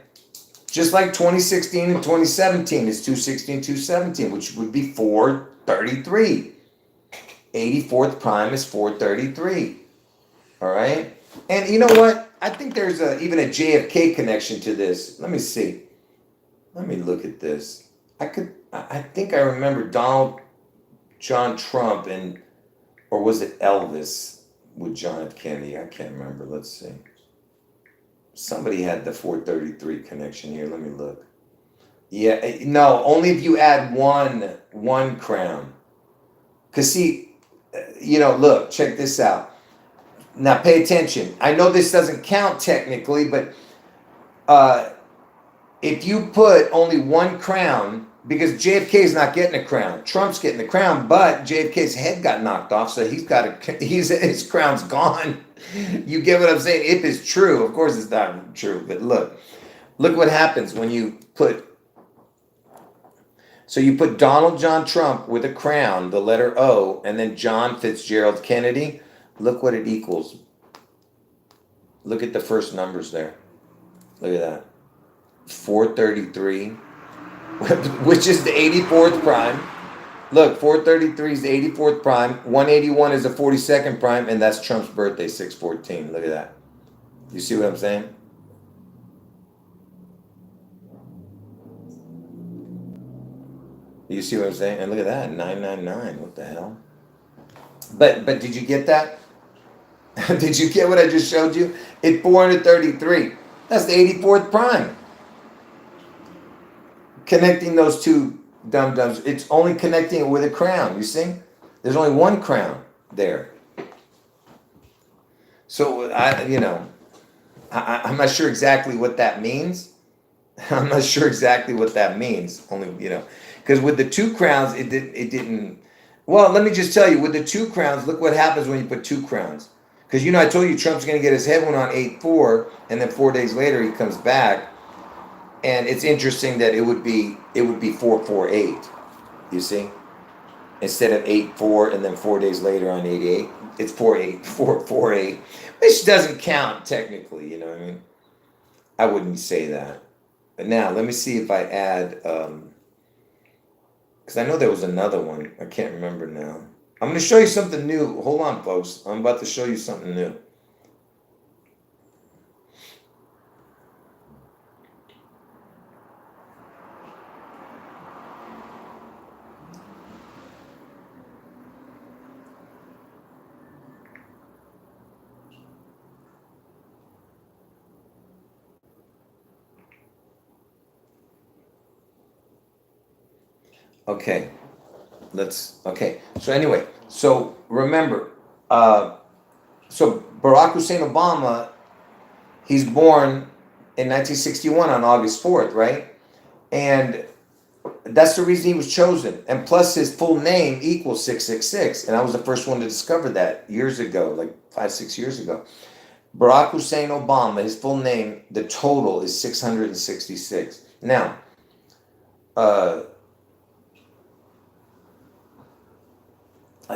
Just like 2016 and 2017 is 216, 217, which would be 433. 84th prime is 433. All right? And you know what? I think there's even a JFK connection to this. Let me see. Let me look at this. I think I remember Donald John Trump or was it Elvis with John F. Kennedy? I can't remember. Let's see. Somebody had the 433 connection here. Let me look. Yeah, no, only if you add one crown. Because see, look, check this out. Now pay attention. I know this doesn't count technically, but if you put only one crown, because JFK is not getting a crown, Trump's getting the crown, but JFK's head got knocked off, so his crown's gone. You get what I'm saying? If it's true, of course it's not true, but look what happens when you put. So you put Donald John Trump with a crown, the letter O, and then John Fitzgerald Kennedy. Look what it equals. Look at the first numbers there. Look at that. 433, which is the 84th prime. Look, 433 is the 84th prime. 181 is the 42nd prime, and that's Trump's birthday, 6/14. Look at that. You see what I'm saying? You see what I'm saying? And look at that, 999. What the hell? But did you get that? Did you get what I just showed you? At 433. That's the 84th prime. Connecting those two dum-dums. It's only connecting it with a crown, you see? There's only one crown there. So I'm not sure exactly what that means. I'm not sure exactly what that means. Only, because with the two crowns, it didn't. Well, let me just tell you, with the two crowns, look what happens when you put two crowns. Because I told you Trump's going to get his head wound on 8-4, and then 4 days later he comes back, and it's interesting that it would be 448. You see, instead of 8-4, and then 4 days later on 8-8, it's 4-8, which doesn't count technically. You know what I mean? I wouldn't say that. But now let me see if I add. Because I know there was another one. I can't remember now. I'm going to show you something new. Hold on, folks. I'm about to show you something new. Okay. Okay. So anyway, so remember, so Barack Hussein Obama, he's born in 1961 on August 4th, right? And that's the reason he was chosen. And plus his full name equals 666. And I was the first one to discover that years ago, like 5, 6 years ago. Barack Hussein Obama, his full name, the total is 666. Now, uh,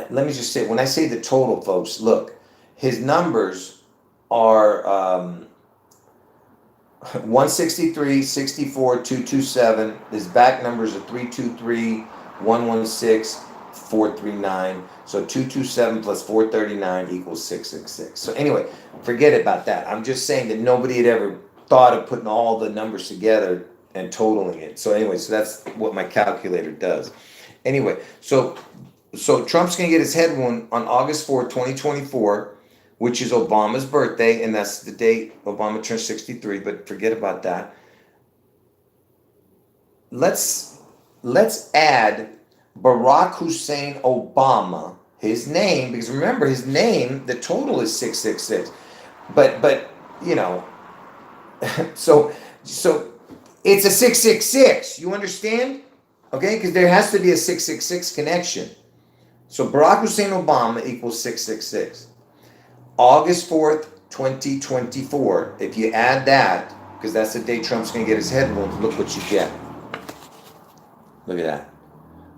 let me just say, when I say the total, folks, look, his numbers are 163, 64, 227. His back numbers are 323, 116, 439. So 227 plus 439 equals 666. So anyway, forget about that. I'm just saying that nobody had ever thought of putting all the numbers together and totaling it. So anyway, so that's what my calculator does. Anyway, so Trump's going to get his head wound on August 4th, 2024, which is Obama's birthday, and that's the date Obama turned 63, but forget about that. Let's add Barack Hussein Obama, his name, because remember his name, the total is 666. But so it's a 666. You understand? Okay, because there has to be a 666 connection. So Barack Hussein Obama equals 666. August 4th, 2024, if you add that, because that's the day Trump's going to get his head wound, look what you get. Look at that.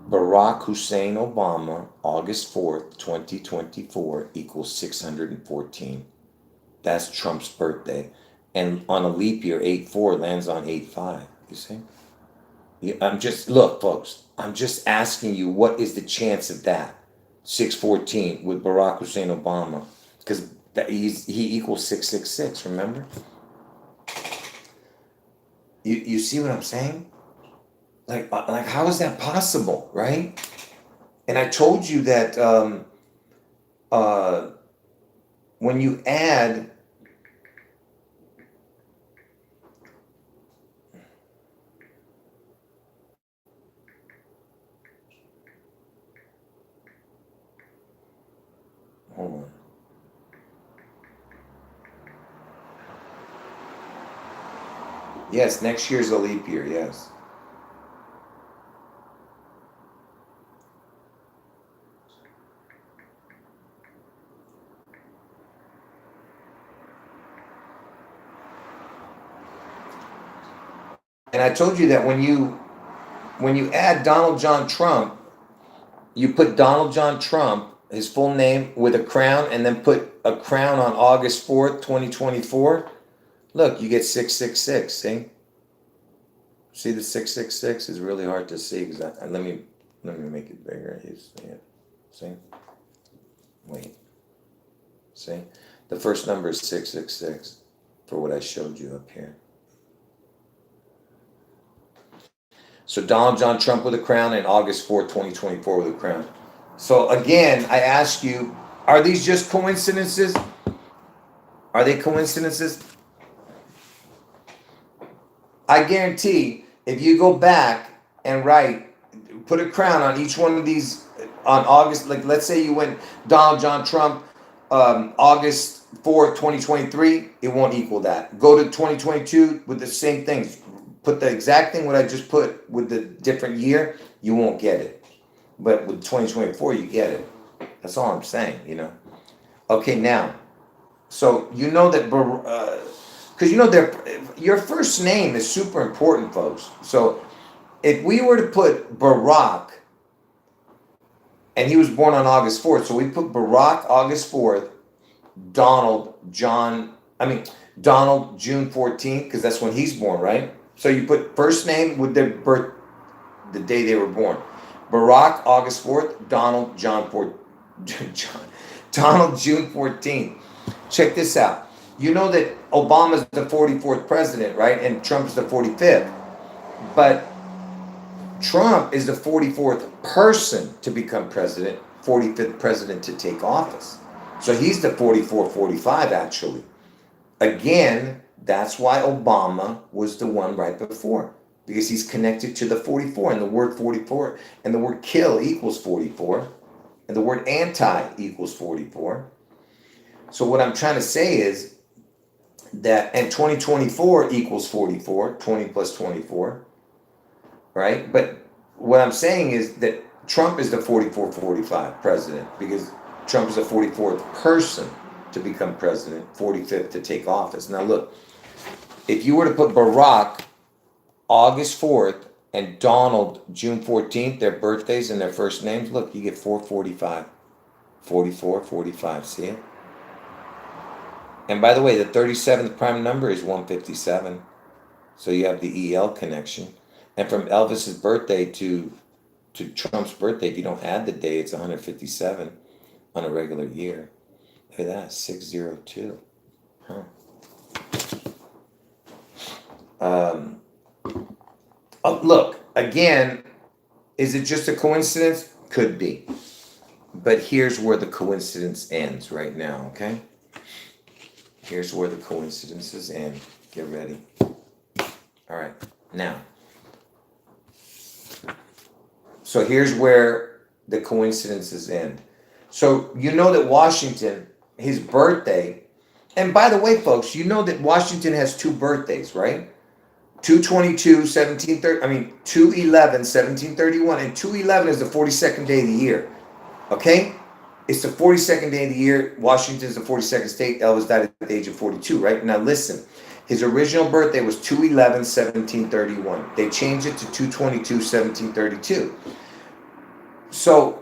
Barack Hussein Obama, August 4th, 2024 equals 614. That's Trump's birthday. And on a leap year, 8-4 lands on 8-5. You see? Look, folks, I'm just asking you, what is the chance of that? 614 with Barack Hussein Obama. Because he equals 666, remember? You see what I'm saying? Like how is that possible, right? And I told you that when you add hold on. Yes, next year's a leap year, yes. And I told you that when you add Donald John Trump, you put Donald John Trump, his full name, with a crown, and then put a crown on August 4th, 2024. Look, you get 666, see? See the 666 is really hard to see because let me make it bigger. You see it? See? Wait. See? The first number is 666 for what I showed you up here. So Donald John Trump with a crown, and August 4th, 2024 with a crown. So again, I ask you, are these just coincidences? Are they coincidences? I guarantee if you go back and put a crown on each one of these on August, like let's say you went Donald John Trump, August 4th, 2023, it won't equal that. Go to 2022 with the same things. Put the exact thing what I just put with the different year, you won't get it. But with 2024, you get it. That's all I'm saying, you know. Okay, now, so you know that, because you know your first name is super important, folks. So if we were to put Barack, and he was born on August 4th, so we put Barack August 4th, Donald June 14th, because that's when he's born, right? So you put first name with their birth, the day they were born. Barack August 4th, Donald Donald June 14th. Check this out. You know that Obama's the 44th president, right? And Trump's the 45th. But Trump is the 44th person to become president, 45th president to take office. So he's the 44-45 actually. Again, that's why Obama was the one right before. Because he's connected to the 44, and the word 44 and the word kill equals 44, and the word anti equals 44. So what I'm trying to say is that, and 2024 equals 44, 20 plus 24, right? But what I'm saying is that Trump is the 44-45 president, because Trump is the 44th person to become president, 45th to take office. Now look, if you were to put Barack August 4th and Donald June 14th, their birthdays and their first names, look, you get 445, 44, 45, see it? And by the way, the 37th prime number is 157. So you have the EL connection. And from Elvis's birthday to Trump's birthday, if you don't add the day, it's 157 on a regular year. Look at that, 602. Huh. Look, again, is it just a coincidence? Could be. But here's where the coincidence ends right now, okay? Here's where the coincidences end. Get ready. All right, now. So here's where the coincidences end. So you know that Washington, his birthday, and by the way, folks, you know that Washington has two birthdays, right? 2/22, 1730, 2/11, 1731, and 2/11 is the 42nd day of the year. Okay? It's the 42nd day of the year. Washington is the 42nd state. Elvis died at the age of 42, right? Now listen, his original birthday was 2/11, 1731. They changed it to 2/22, 1732. So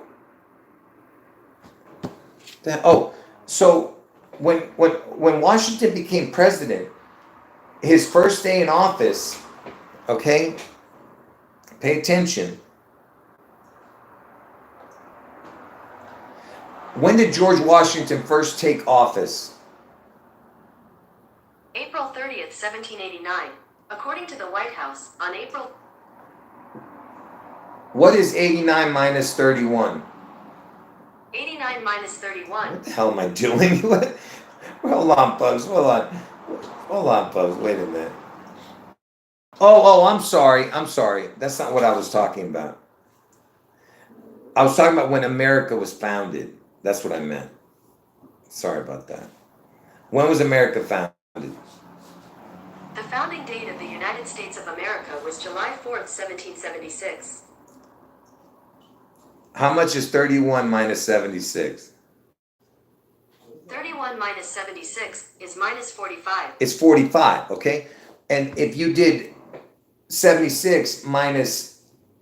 when Washington became president, his first day in office, okay, pay attention. When did George Washington first take office? April 30th, 1789. According to the White House, on April... What is 89 minus 31? 89 minus 31. What the hell am I doing? Hold on, folks. Hold on, folks. Wait a minute. I'm sorry. That's not what I was talking about. I was talking about when America was founded. That's what I meant. Sorry about that. When was America founded? The founding date of the United States of America was July 4th, 1776. How much is 31 minus 76? 31 minus 76 is minus 45. It's 45, okay? And if you did 76 minus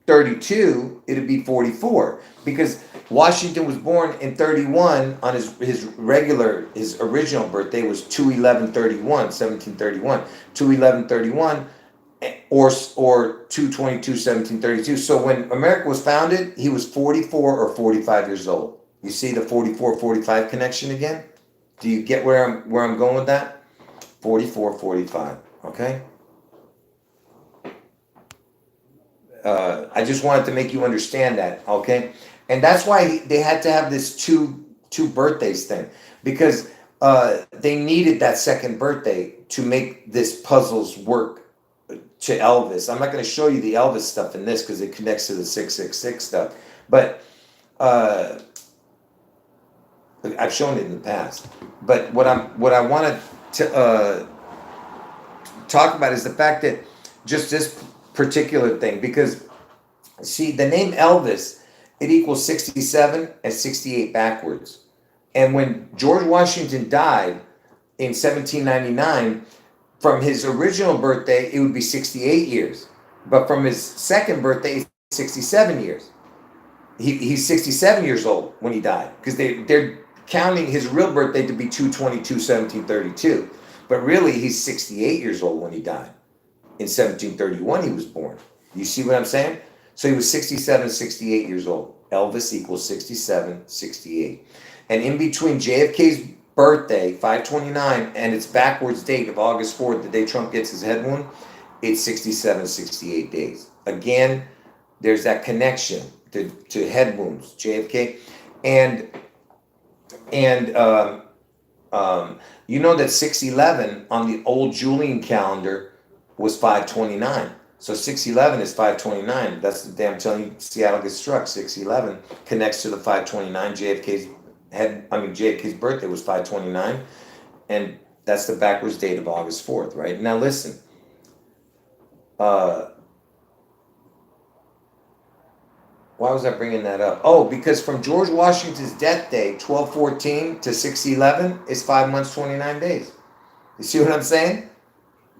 32, it'd be 44. Because Washington was born in 31 on his original birthday was 2/11/31, 1731. 2/11/31 or 2/22, 1732. So when America was founded, he was 44 or 45 years old. You see the 44-45 connection again? Do you get where I'm going with that? 44-45, okay? I just wanted to make you understand that, okay? And that's why they had to have this two birthdays thing, because they needed that second birthday to make this puzzles work to Elvis. I'm not going to show you the Elvis stuff in this because it connects to the 666 stuff, but I've shown it in the past. But what I wanted to talk about is the fact that just this particular thing, because see, the name Elvis, it equals 67 and 68 backwards. And when George Washington died in 1799, from his original birthday, it would be 68 years. But from his second birthday, it's 67 years. He's 67 years old when he died, because they're counting his real birthday to be 2/22/1732. But really, he's 68 years old when he died. In 1731, he was born. You see what I'm saying? So he was 67, 68 years old. Elvis equals 67, 68. And in between JFK's birthday, 5/29, and its backwards date of August 4th, the day Trump gets his head wound, it's 67, 68 days. Again, there's that connection to head wounds, JFK. And you know that 6/11 on the old Julian calendar was 5/29. So 6/11 is 5/29. That's the day I'm telling you, Seattle gets struck. 6/11 connects to the 5/29. JFK's birthday was 5/29, and that's the backwards date of August 4th, right? Now listen. Why was I bringing that up? Oh, because from George Washington's death day, 12/14 to 6/11 is 5 months, 29 days. You see what I'm saying?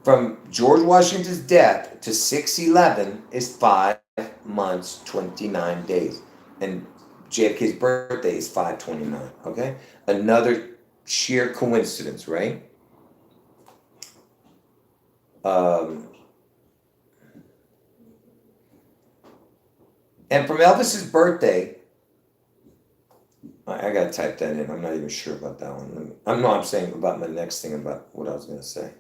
From George Washington's death to 6/11 is 5 months, 29 days. And JFK's birthday is 5/29, okay? Another sheer coincidence, right? And from Elvis's birthday, I gotta type that in. I'm not even sure about that one. I'm saying about my next thing about what I was gonna say.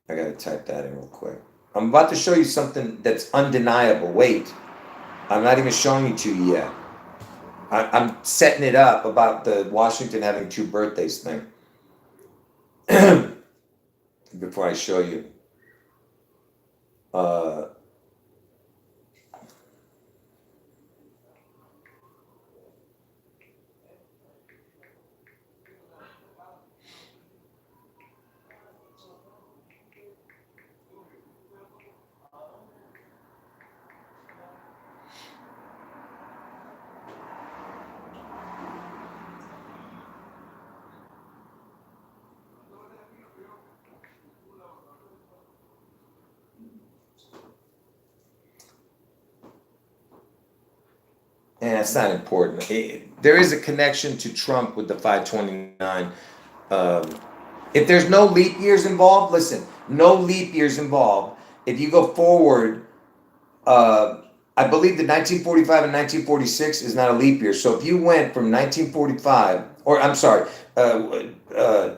I gotta type that in real quick. I'm about to show you something that's undeniable. Wait, I'm not even showing it to you yet. I'm setting it up about the Washington having two birthdays thing. Before I show you. And that's not important. There is a connection to Trump with the 5/29. If there's no leap years involved, listen, no leap years involved. If you go forward, I believe that 1945 and 1946 is not a leap year. So if you went from 1945, or I'm sorry,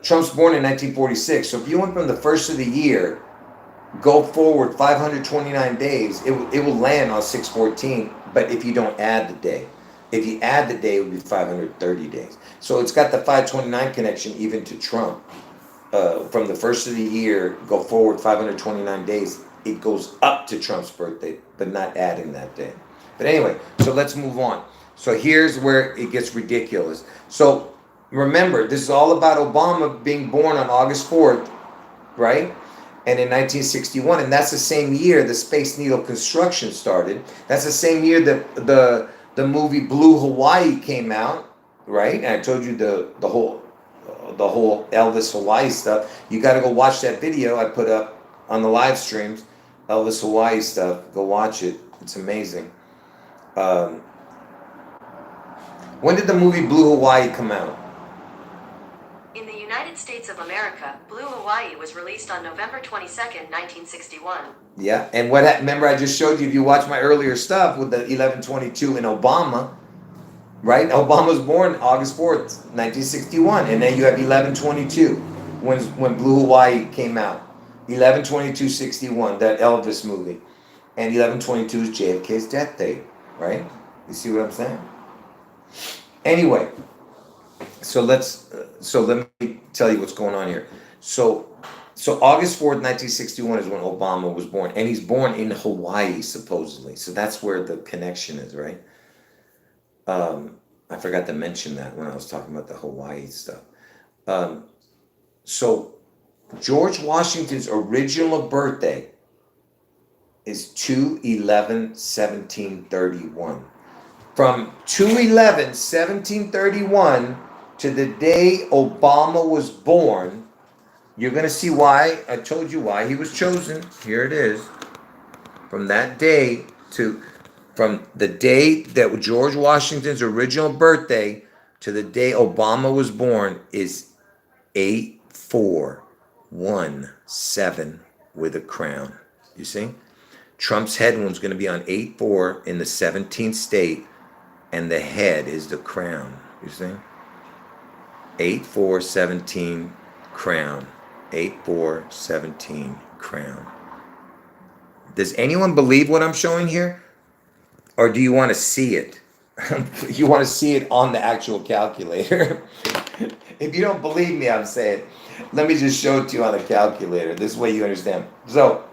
Trump's born in 1946. So if you went from the first of the year, go forward 529 days, it will land on 6/14. But if you don't add the day, if you add the day, it would be 530 days. So it's got the 529 connection even to Trump. From the first of the year, go forward 529 days, it goes up to Trump's birthday, but not adding that day. But anyway, so let's move on. So here's where it gets ridiculous. So remember, this is all about Obama being born on August 4th, right? And in 1961, and that's the same year the Space Needle construction started. That's the same year that the movie Blue Hawaii came out, right? And I told you the whole Elvis Hawaii stuff. You got to go watch that video I put up on the live streams, Elvis Hawaii stuff. Go watch it. It's amazing. When did the movie Blue Hawaii come out? In the United States of America, Blue Hawaii was released on November 22nd, 1961. Yeah, and remember I just showed you, if you watch my earlier stuff with the 11/22 in Obama, right? Obama was born August 4th, 1961, and then you have 11/22 when Blue Hawaii came out. 11/22/61, that Elvis movie. And 11/22 is JFK's death date, right? You see what I'm saying? Anyway, so let me tell you what's going on here. So August 4th, 1961 is when Obama was born, and he's born in Hawaii supposedly. So that's where the connection is, right? I forgot to mention that when I was talking about the Hawaii stuff. So George Washington's original birthday is 2/11/1731. From 2/11/1731 to the day Obama was born, you're going to see why. I told you why he was chosen. Here it is. From that day from the day that George Washington's original birthday to the day Obama was born is 8417 with a crown. You see? Trump's head wound's going to be on 8-4 in the 17th state, and the head is the crown. You see? 8-4-17 crown. 8-4-17 crown. Does anyone believe what I'm showing here? Or do you want to see it? You want to see it on the actual calculator? If you don't believe me, I'm saying, let me just show it to you on the calculator. This way you understand. So,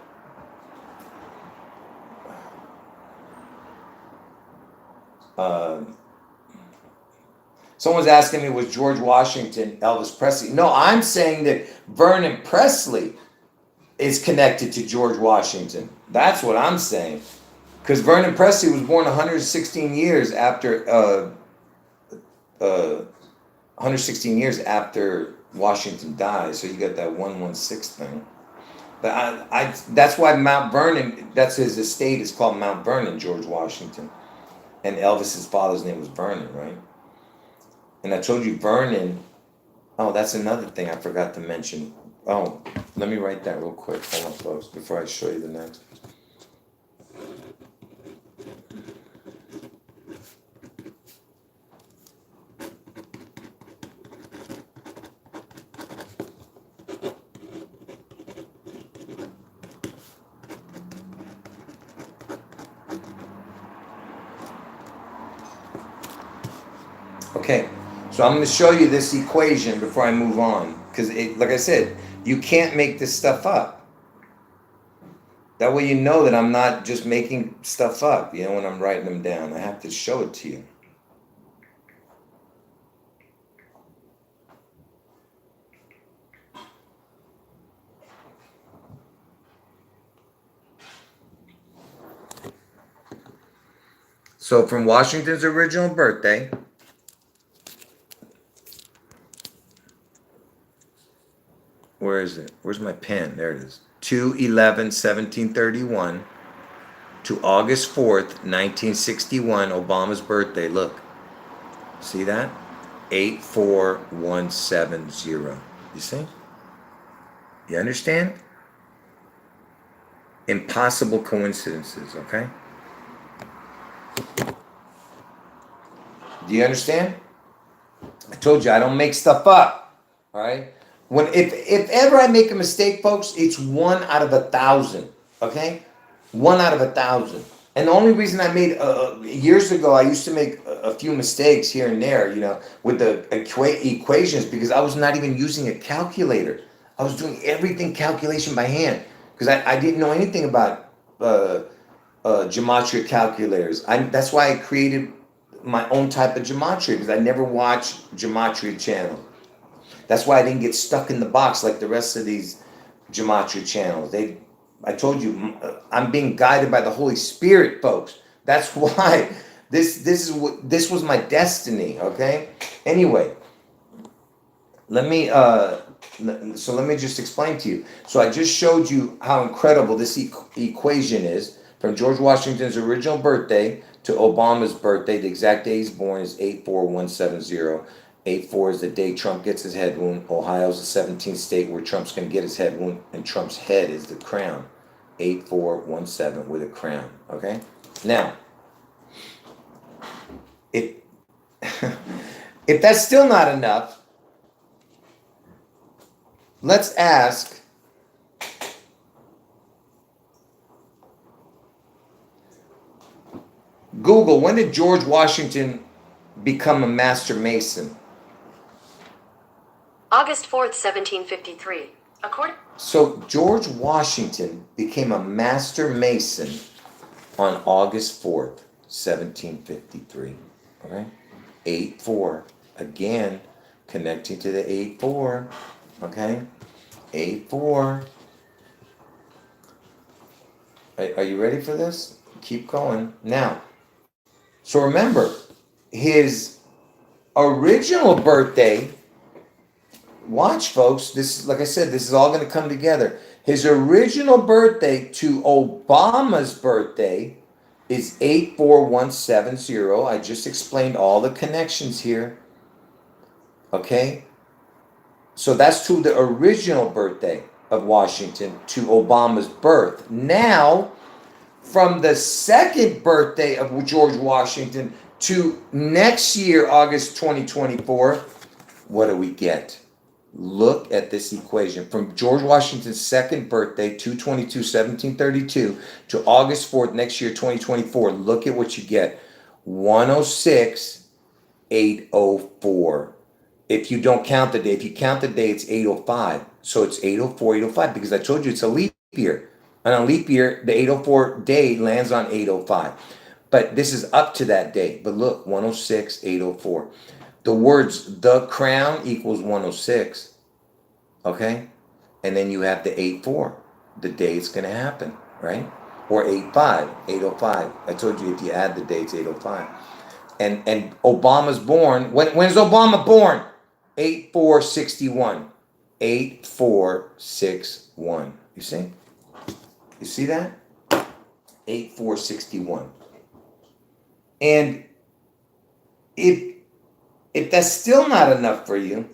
someone's asking me, was George Washington Elvis Presley? No, I'm saying that Vernon Presley is connected to George Washington. That's what I'm saying. Because Vernon Presley was born 116 years after 116 years after Washington died. So you got that 116 thing. But that's why Mount Vernon, that's his estate, is called Mount Vernon, George Washington. And Elvis's father's name was Vernon, right? And I told you Vernon, oh, that's another thing I forgot to mention. Oh, let me write that real quick. Hold on, folks, before I show you the next. Okay, so I'm going to show you this equation before I move on. Because, like I said, you can't make this stuff up. That way you know that I'm not just making stuff up, when I'm writing them down. I have to show it to you. So from Washington's original birthday, where is it? Where's my pen? There it is. 2/11/1731 to August 4th, 1961, Obama's birthday. Look. See that? 84170. You see? You understand? Impossible coincidences, okay? Do you understand? I told you I don't make stuff up. All right? If ever I make a mistake, folks, it's 1 out of 1,000. Okay? 1 out of 1,000. And the only reason I made years ago, I used to make a few mistakes here and there, with the equations, because I was not even using a calculator. I was doing everything calculation by hand because I didn't know anything about gematria calculators. That's why I created my own type of gematria, because I never watched gematria channel. That's why I didn't get stuck in the box like the rest of these gematria channels. I told you, I'm being guided by the Holy Spirit, folks. That's why this was my destiny. Okay. Anyway, let me just explain to you. So I just showed you how incredible this equation is. From George Washington's original birthday to Obama's birthday, the exact day he's born is 84170. 8-4 is the day Trump gets his head wound. Ohio's the 17th state where Trump's going to get his head wound, and Trump's head is the crown. 8-4-1-7 with a crown. Okay? Now, if that's still not enough, let's ask Google, when did George Washington become a master mason? August 4th, 1753. So George Washington became a master mason on August 4th, 1753. All right? 8-4. Again, connecting to the 8-4. Okay? 8-4. Are you ready for this? Keep going. Now, so remember, his original birthday, watch folks, this, like I said, this is all going to come together. His original birthday to Obama's birthday is 84170. I just explained all the connections here. Okay? So that's to the original birthday of Washington to Obama's birth. Now, from the second birthday of George Washington to next year, August 2024, what do we get? Look at this equation. From George Washington's second birthday, 2/22/1732, to August 4th, next year, 2024, look at what you get. 106,804. If you don't count the day, if you count the day, it's 805. So it's 804, 805, because I told you it's a leap year. And on a leap year, the 804 day lands on 805. But this is up to that day. But look, 106,804. The words the crown equals 106. Okay? And then you have the 8-4, the day it's going to happen, right? Or 8-5, 805. I told you if you add the dates, 805. And Obama's born. When is Obama born? 8-4-61. 8-4-6-1. You see? You see that? 8-4-61. And if that's still not enough for you,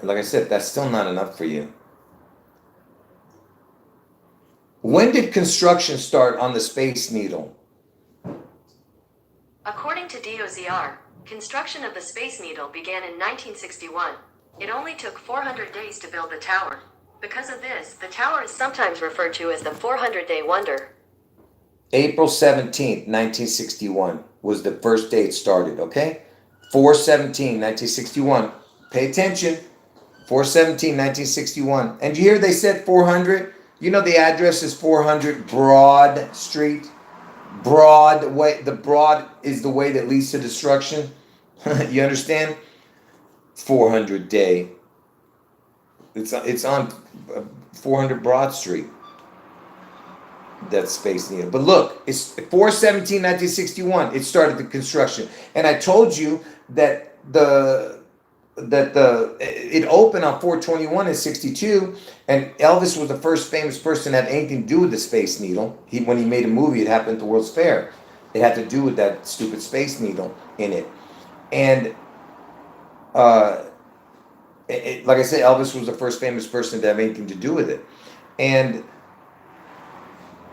like I said, that's still not enough for you. When did construction start on the Space Needle? According to DOZR, construction of the Space Needle began in 1961. It only took 400 days to build the tower. Because of this, the tower is sometimes referred to as the 400-day wonder. April 17th, 1961 was the first day it started, okay? 4/17/1961. Pay attention. 4/17/1961. And you hear they said 400? You know the address is 400 Broad Street. Broad way. The broad is the way that leads to destruction. You understand? 400 day. It's on 400 Broad Street. That Space Needle. But look, it's 4/17/1961. It started the construction, and I told you that it opened on 4/21 in 62, and Elvis was the first famous person to have anything to do with the Space Needle. When he made a movie, it happened at the World's Fair. It had to do with that stupid Space Needle in it, and like I said, Elvis was the first famous person to have anything to do with it, and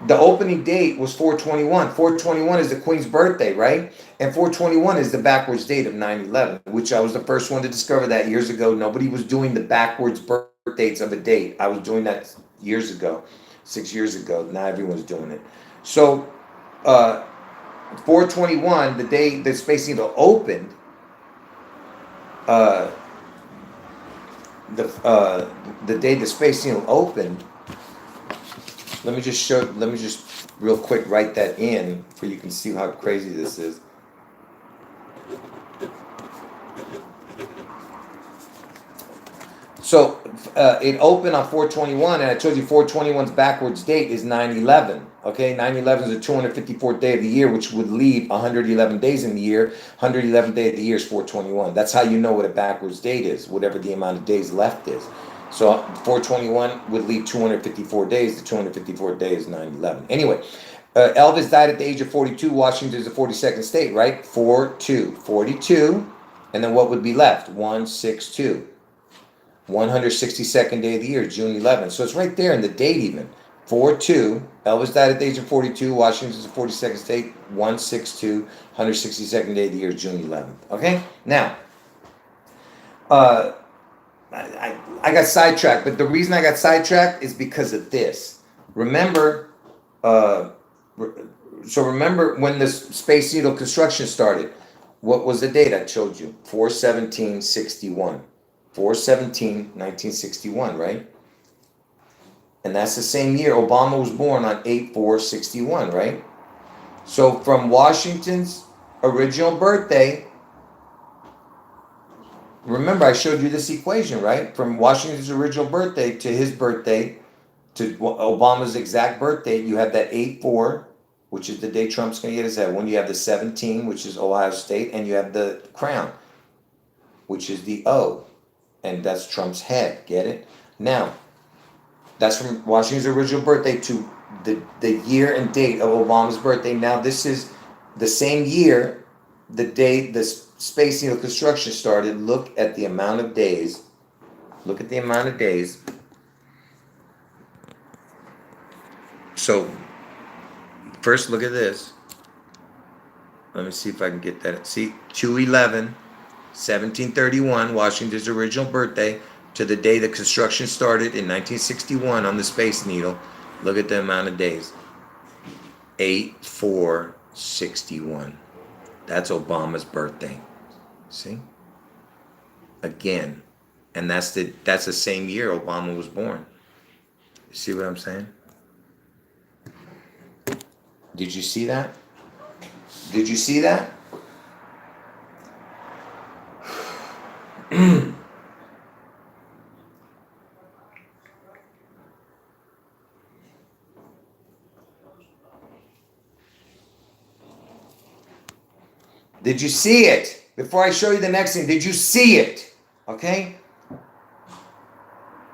the opening date was 4/21. 4/21 is the Queen's birthday, right? And 4/21 is the backwards date of 9/11, which I was the first one to discover that years ago. Nobody was doing the backwards birth dates of a date. I was doing that years ago, 6 years ago. Now everyone's doing it. So 4/21, the day the Space Needle opened, the day the Space Needle opened. Let me just real quick write that in so you can see how crazy this is. So it opened on 4/21, and I told you 4/21's backwards date is 9/11. Okay, 9/11 is the 254th day of the year, which would leave 111 days in the year. 111th day of the year is 4/21. That's how you know what a backwards date is, whatever the amount of days left is. So 4/21 would leave 254 days. The 254th day is 9/11. Anyway, Elvis died at the age of 42. Washington is the 42nd state, right? 42. And then what would be left? 162. 162nd day of the year, June 11th. So it's right there in the date even. 4-2. Elvis died at the age of 42. Washington's the 42nd state. 162. 162nd day of the year, June 11th. Okay? Now, I got sidetracked, but the reason I got sidetracked is because of this. Remember, remember when the Space Needle construction started. What was the date I showed you? 4/17/61. 4/17/1961, right? And that's the same year Obama was born on 8/4/61, right? So from Washington's original birthday, remember I showed you this equation, right? From Washington's original birthday to his birthday to Obama's exact birthday, you have that 8/4, which is the day Trump's going to get his head. When you have the 17, which is Ohio State, and you have the crown, which is the O, and that's Trump's head. Get it? Now, that's from Washington's original birthday to the year and date of Obama's birthday. Now, this is the same year, the day the Space Needle construction started. Look at the amount of days. Look at the amount of days. So, first look at this. Let me see if I can get that. See, 2/11/1731, Washington's original birthday, to the day the construction started in 1961 on the Space Needle. Look at the amount of days. 8/4/61. That's Obama's birthday. See? Again. And that's the same year Obama was born. You see what I'm saying? Did you see that? Did you see that? Did you see it? Before I show you the next thing, did you see it? Okay?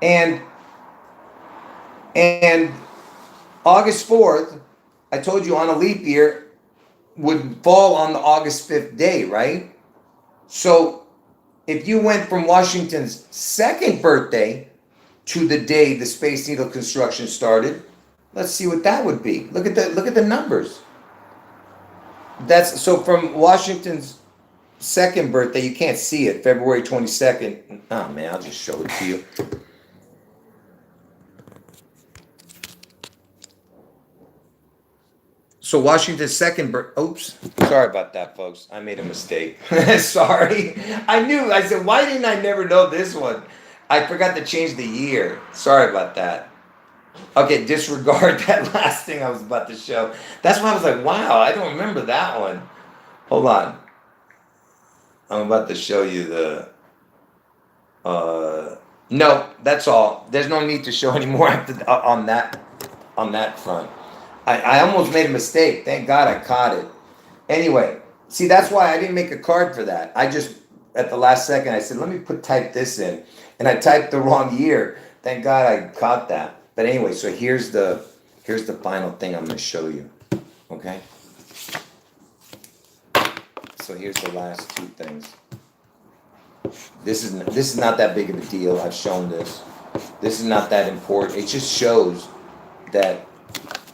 And August 4th, I told you on a leap year, would fall on the August 5th day, right? So if you went from Washington's second birthday to the day the Space Needle construction started, let's see what that would be. Look at the numbers. That's so from Washington's second birthday, you can't see it, February 22nd. Oh man, I'll just show it to you. So Washington's second oops, sorry about that, folks. I made a mistake. Sorry. I knew. I said, why didn't I never know this one? I forgot to change the year. Sorry about that. Okay, disregard that last thing I was about to show. That's why I was like, wow, I don't remember that one. Hold on. I'm about to show you the... No, that's all. There's no need to show anymore on that front. I almost made a mistake. Thank God I caught it. Anyway, see, that's why I didn't make a card for that. I just, at the last second, I said, let me type this in. And I typed the wrong year. Thank God I caught that. But anyway, so here's the final thing I'm going to show you. Okay? So here's the last two things. This is not that big of a deal. I've shown this. This is not that important. It just shows that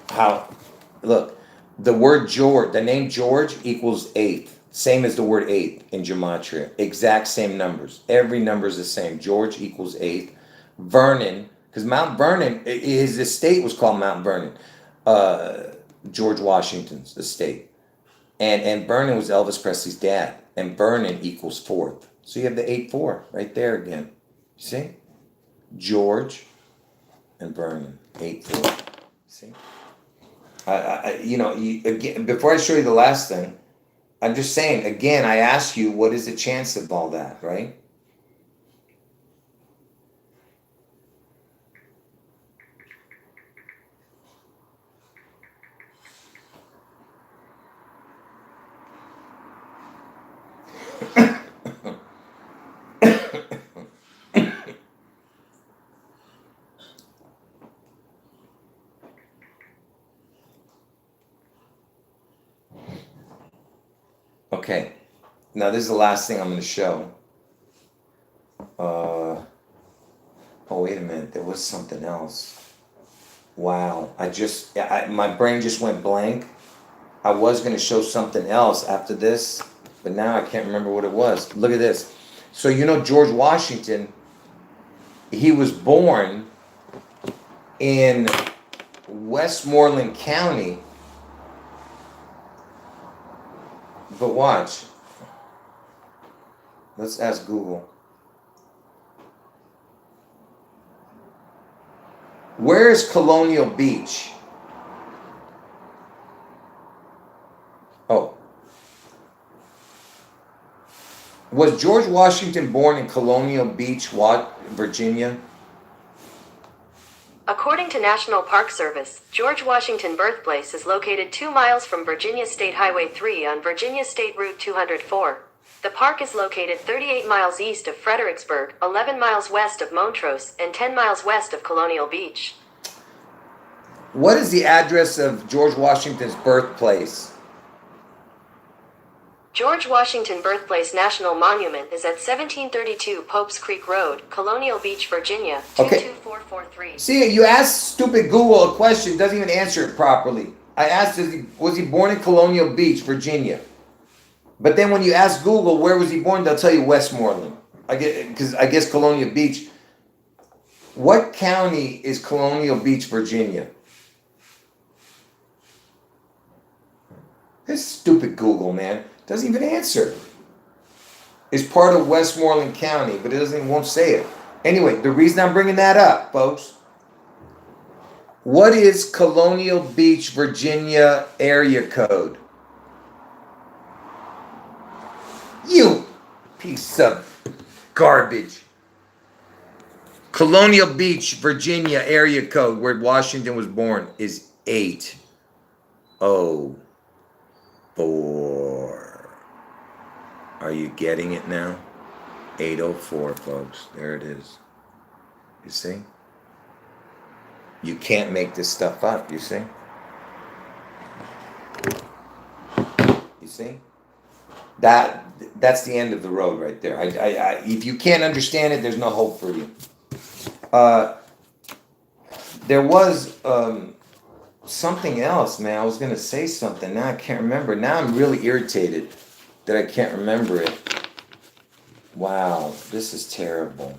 how, look, the word George, the name George equals eighth. Same as the word eighth in gematria. Exact same numbers. Every number is the same. George equals eighth. Vernon, because Mount Vernon, his estate was called Mount Vernon. George Washington's estate. And Vernon was Elvis Presley's dad. And Vernon equals fourth. So you have the 8/4 right there again. You see? George and Vernon. 8/4. See? Again, before I show you the last thing, I'm just saying, again, I ask you, what is the chance of all that, right? Okay, now this is the last thing I'm going to show. Oh, wait a minute, there was something else. Wow. My brain just went blank. I was going to show something else after this, but now I can't remember what it was. Look at this. So, you know, George Washington, he was born in Westmoreland County. But watch. Let's ask Google. Where is Colonial Beach? Oh. Was George Washington born in Colonial Beach, Virginia? According to National Park Service, George Washington Birthplace is located 2 miles from Virginia State Highway 3 on Virginia State Route 204. The park is located 38 miles east of Fredericksburg, 11 miles west of Montrose, and 10 miles west of Colonial Beach. What is the address of George Washington's birthplace? George Washington Birthplace National Monument is at 1732 Popes Creek Road, Colonial Beach, Virginia, 22443. See, you asked stupid Google a question, doesn't even answer it properly. I asked, was he born in Colonial Beach, Virginia? But then when you ask Google, where was he born, they'll tell you Westmoreland. Because I guess Colonial Beach. What county is Colonial Beach, Virginia? This stupid Google, man, doesn't even answer. It's part of Westmoreland County, but it won't say it. Anyway, the reason I'm bringing that up, folks, what is Colonial Beach, Virginia area code? You piece of garbage. Colonial Beach, Virginia area code where Washington was born is 804. Are you getting it now? 804, folks. There it is. You see? You can't make this stuff up, you see? You see? That's the end of the road right there. If you can't understand it, there's no hope for you. There was something else, man. I was going to say something. Now I can't remember. Now I'm really irritated that I can't remember it. Wow, this is terrible.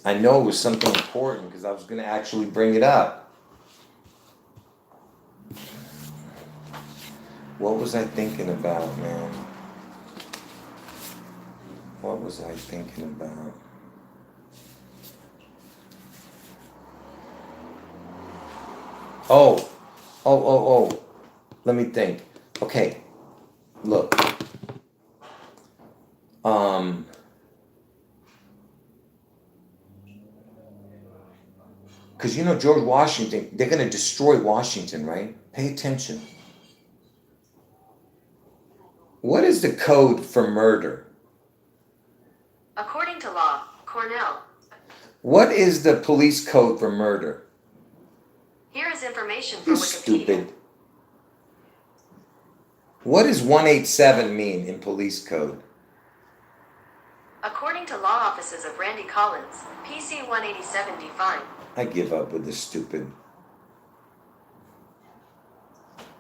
I know it was something important because I was going to actually bring it up. What was I thinking about, man? What was I thinking about? Oh. Let me think. Okay. Look. Because you know George Washington, they're going to destroy Washington, right? Pay attention. What is the code for murder? According to law, Cornell. What is the police code for murder? Here is information from You Wikipedia. stupid. What does 187 mean in police code? According to law offices of Randy Collins, PC 187 defined. I give up with this stupid.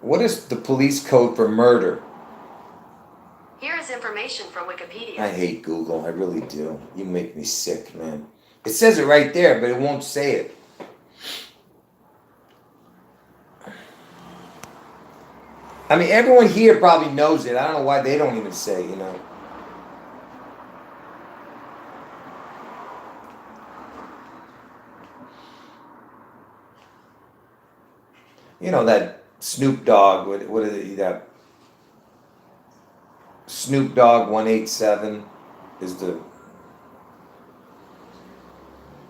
What is the police code for murder? Here is information from Wikipedia. I hate Google. I really do. You make me sick, man. It says it right there, but it won't say it. I mean, everyone here probably knows it. I don't know why they don't even say, you know. You know that Snoop Dogg, what is it, that Snoop Dogg 187 is the...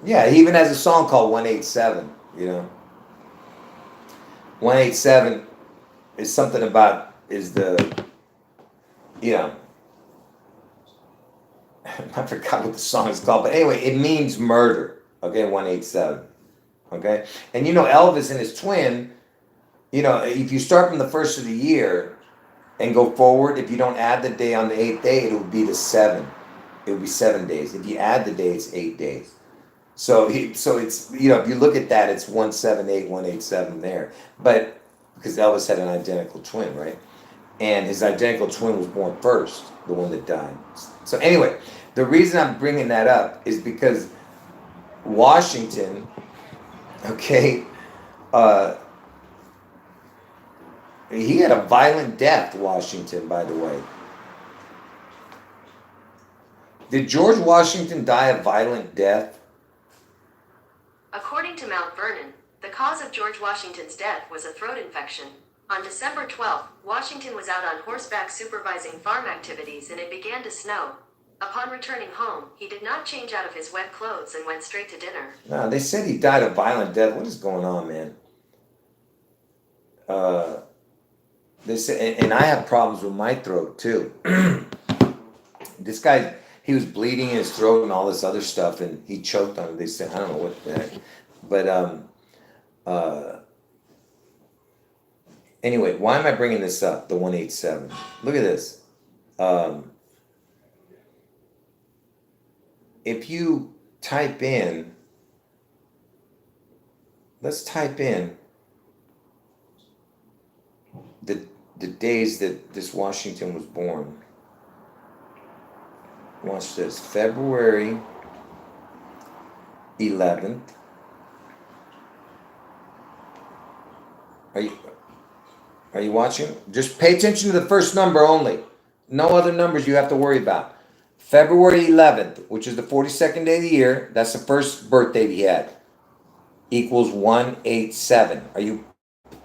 Yeah, he even has a song called 187, you know. 187 is something about, is the, you know, I forgot what the song is called, but anyway, it means murder, okay, 187, okay? And you know, Elvis and his twin, you know, if you start from the first of the year and go forward, if you don't add the day on the 8th day, it would be the 7. It would be 7 days. If you add the day, it's 8 days. So it's, you know, if you look at that, it's 178, 187 there. But because Elvis had an identical twin, right? And his identical twin was born first, the one that died. So anyway, the reason I'm bringing that up is because Washington, okay, uh, he had a violent death. Washington, by the way, did George Washington die a violent death? According to Mount Vernon, the cause of George Washington's death was a throat infection. On December 12th, Washington was out on horseback supervising farm activities and it began to snow. Upon returning home, he did not change out of his wet clothes and went straight to dinner. No, they said he died a violent death. What is going on, man? Uh, they said, and I have problems with my throat too. This guy, he was bleeding in his throat and all this other stuff, and he choked on it. They said, I don't know what the heck, but uh, anyway, why am I bringing this up? The 187. Look at this. If you type in, let's type in the days that this Washington was born. Watch this. February 11th. Are you watching? Just pay attention to the first number only. No other numbers you have to worry about. February 11th, which is the 42nd day of the year, that's the first birthday he had, equals 187. Are you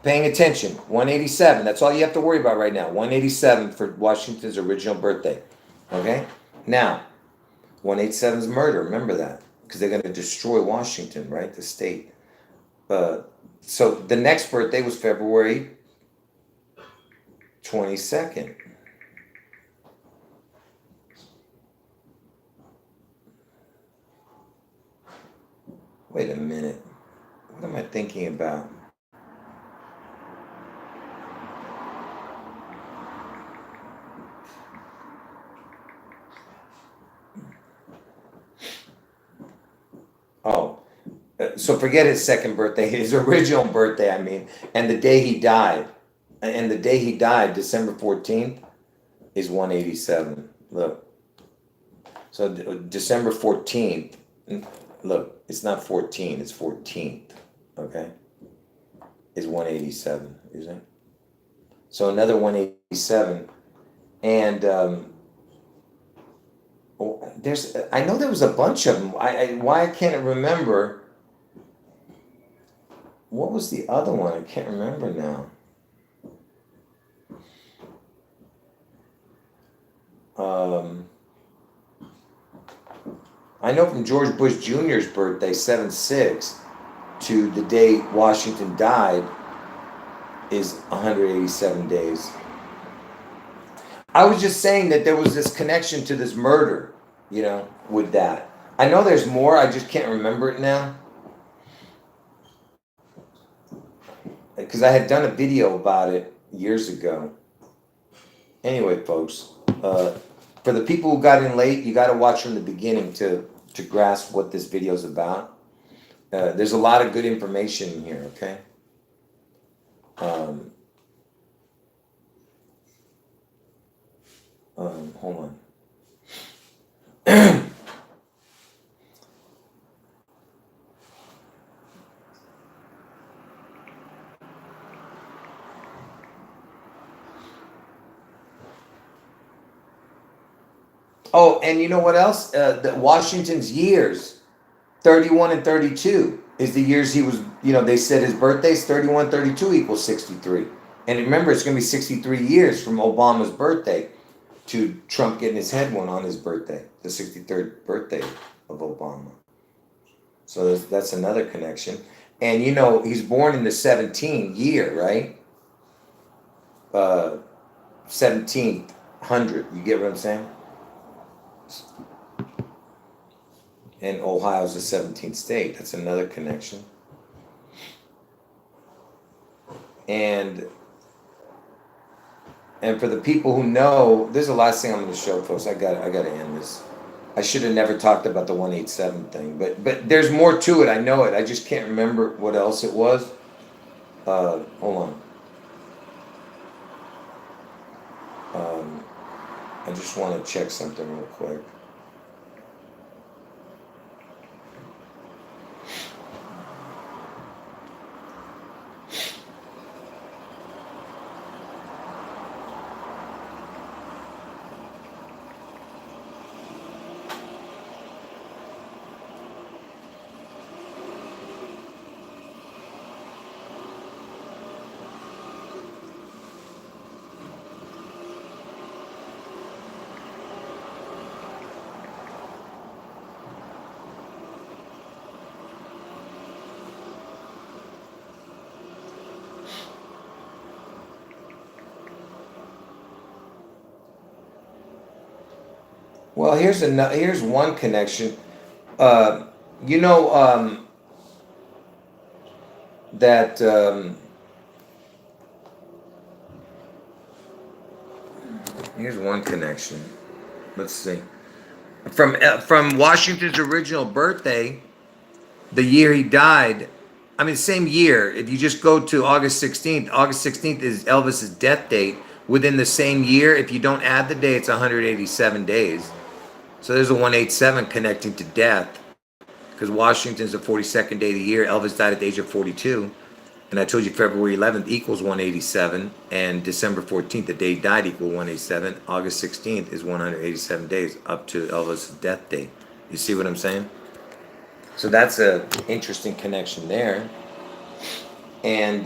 paying attention? 187. That's all you have to worry about right now. 187 for Washington's original birthday. Okay? Now, 187 is murder. Remember that. Because they're going to destroy Washington, right? The state. So the next birthday was February 22nd. Wait a minute. What am I thinking about? Oh, so forget his second birthday, his original birthday, I mean, and the day he died. And the day he died, December 14th, is 187. Look. So December 14th, look, it's not 14, it's 14th, okay? Is 187, isn't it? So another 187. And I know there was a bunch of them. Why I can't remember. What was the other one? I can't remember now. I know from George Bush Jr.'s birthday, 7/6, to the day Washington died is 187 days. I was just saying that there was this connection to this murder, you know, with that. I know there's more, I just can't remember it now. Because I had done a video about it years ago. Anyway, folks, for the people who got in late, you got to watch from the beginning to grasp what this video is about. There's a lot of good information in here, okay? Hold on. Oh, and you know what else? The Washington's years, 31 and 32, is the years he was, you know, they said his birthday's 31, 32 equals 63. And remember, it's going to be 63 years from Obama's birthday to Trump getting his head won on his birthday, the 63rd birthday of Obama. So that's another connection. And, you know, he's born in the 17th year, right? 1700. You get what I'm saying? And Ohio's the 17th state. That's another connection. And for the people who know, this is the last thing I'm going to show, folks. I got to end this. I should have never talked about the 187 thing, but there's more to it. I know it. I just can't remember what else it was. Hold on. I just want to check something real quick. Well, here's one connection. Uh, you know that here's one connection. Let's see. From Washington's original birthday, the year he died. I mean, same year. If you just go to August 16th is Elvis's death date. Within the same year, if you don't add the day, it's 187 days. So there's a 187 connecting to death. Because Washington's the 42nd day of the year. Elvis died at the age of 42. And I told you February 11th equals 187. And December 14th, the day he died, equal 187. August 16th is 187 days up to Elvis' death date. You see what I'm saying? So that's a interesting connection there. And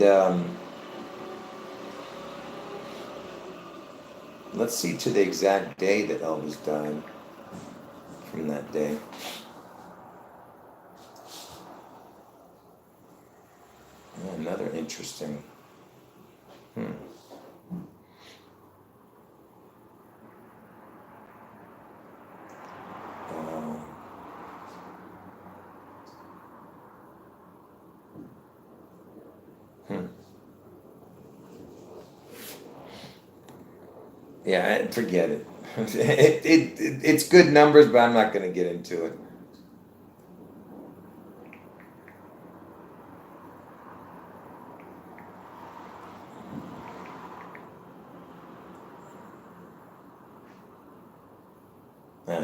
let's see to the exact day that Elvis died from that day. Oh, another interesting. Uh, Yeah, forget it. It's good numbers, but I'm not going to get into it.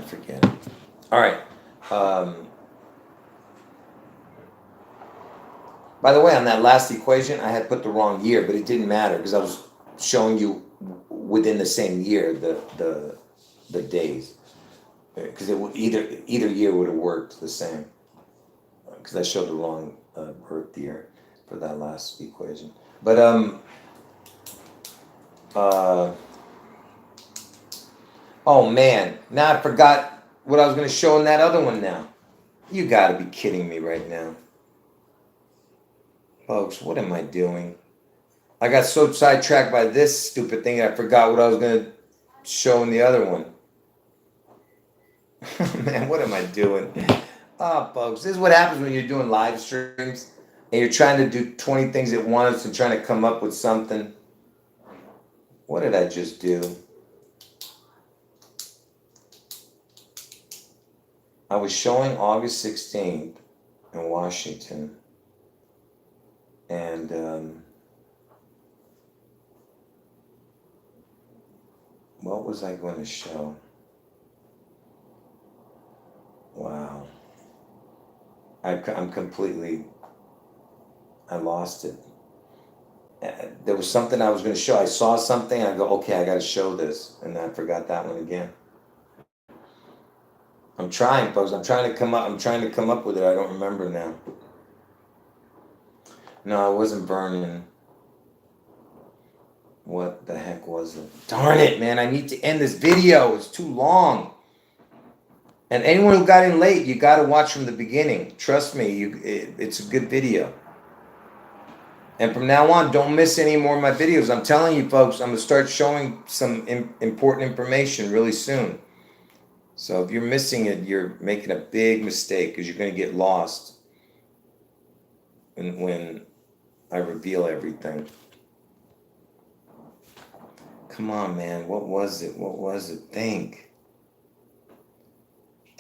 Forget it. All right. By the way, on that last equation, I had put the wrong year, but it didn't matter because I was showing you within the same year the days. Because it would either year would have worked the same. Because I showed the wrong birth year for that last equation. But oh man, now I forgot what I was going to show in that other one. Now, you got to be kidding me right now, folks. What am I doing? I got so sidetracked by this stupid thing I forgot what I was going to show in the other one. Man, what am I doing? Oh, folks, this is what happens when you're doing live streams and you're trying to do 20 things at once and trying to come up with something. What did I just do? I was showing August 16th in Washington. And what was I going to show? Wow. I'm completely, I lost it. There was something I was going to show. I saw something, and I go, okay, I got to show this. And I forgot that one again. I'm trying, folks. I'm trying to come up with it. I don't remember now. No, it wasn't Vernon. What the heck was it? Darn it, man. I need to end this video. It's too long. And anyone who got in late, you got to watch from the beginning. Trust me, it's a good video. And from now on, don't miss any more of my videos. I'm telling you, folks, I'm going to start showing some important information really soon. So if you're missing it, you're making a big mistake because you're going to get lost when I reveal everything. Come on, man. What was it? What was it? Think.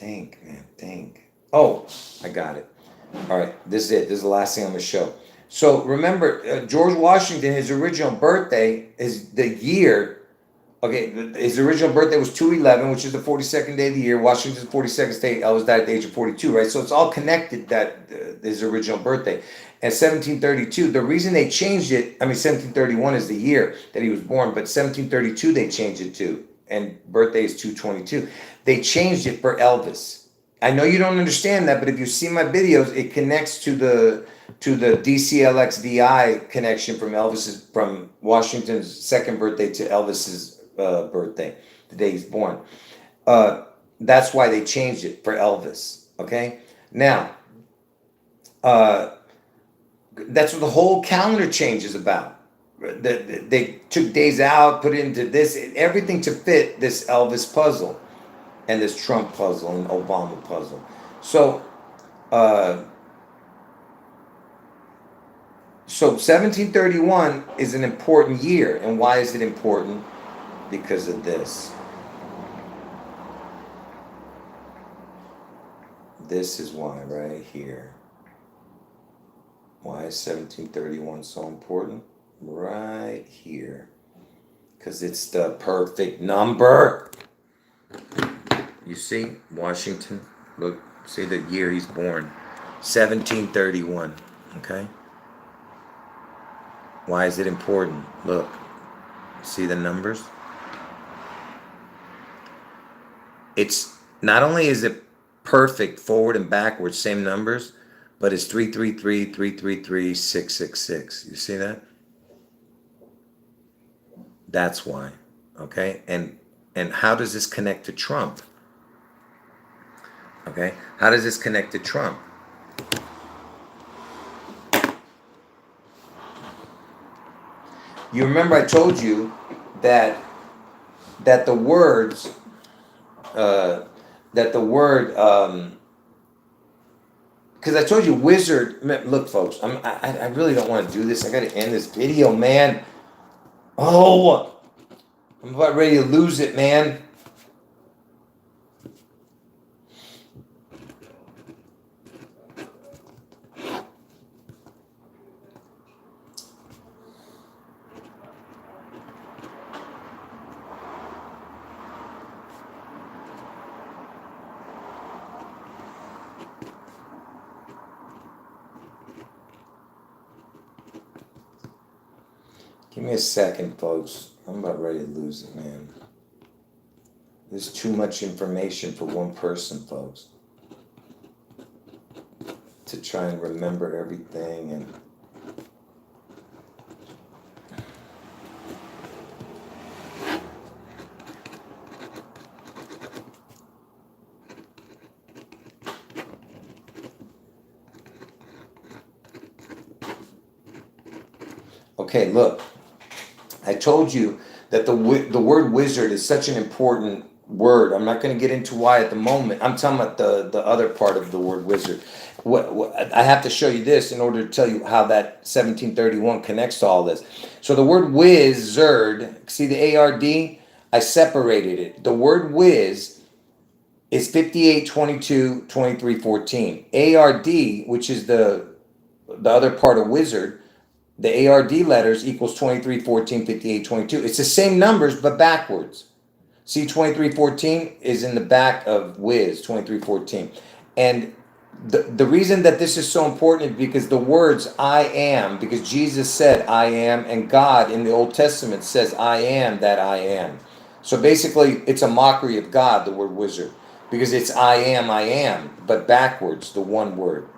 Think, man, think. Oh, I got it. All right, this is it. This is the last thing I'm going to show. So remember, George Washington, his original birthday is the year. Okay, his original birthday was 2/11, which is the 42nd day of the year. Washington's 42nd state. Elvis died at the age of 42, right? So it's all connected, that his original birthday. And 1732, the reason they changed it, I mean, 1731 is the year that he was born, but 1732 they changed it to, and birthday is 2/22. They changed it for Elvis. I know you don't understand that, but if you see my videos, it connects to the DCLXVI connection from Washington's second birthday to Elvis's birthday, the day he's born. That's why they changed it for Elvis. Okay, now that's what the whole calendar change is about. They took days out, put it into this, everything to fit this Elvis puzzle and this Trump puzzle and Obama puzzle. So, so 1731 is an important year, and why is it important? Because of this. This is why, right here. Why is 1731 so important? Right here. Because it's the perfect number. You see, Washington, look, see the year he's born. 1731, okay? Why is it important? Look, see the numbers? It's not only is it perfect forward and backwards, same numbers, but it's 333, 333, 666. You see that? That's why. Okay? And how does this connect to Trump? Okay? How does this connect to Trump? You remember I told you that the words because I told you wizard. Look, folks, I really don't want to do this. I got to end this video, man. Oh, I'm about ready to lose it, man. Give me a second, folks. I'm about ready to lose it, man. There's too much information for one person, folks. To try and remember everything and... Okay, look. I told you that the word wizard is such an important word. I'm not going to get into why at the moment. I'm talking about the other part of the word wizard. I have to show you this in order to tell you how that 1731 connects to all this. So the word wizard, see the ARD? I separated it. The word whiz is 58, 22, 23, 14. ARD, which is the other part of wizard, the ARD letters equals 23, 14, 58, 22. It's the same numbers, but backwards. See, 23, 14 is in the back of whiz, 23, 14. And the reason that this is so important is because the words I am, because Jesus said I am, and God in the Old Testament says I am that I am. So basically, it's a mockery of God, the word wizard, because it's I am, but backwards, the one word.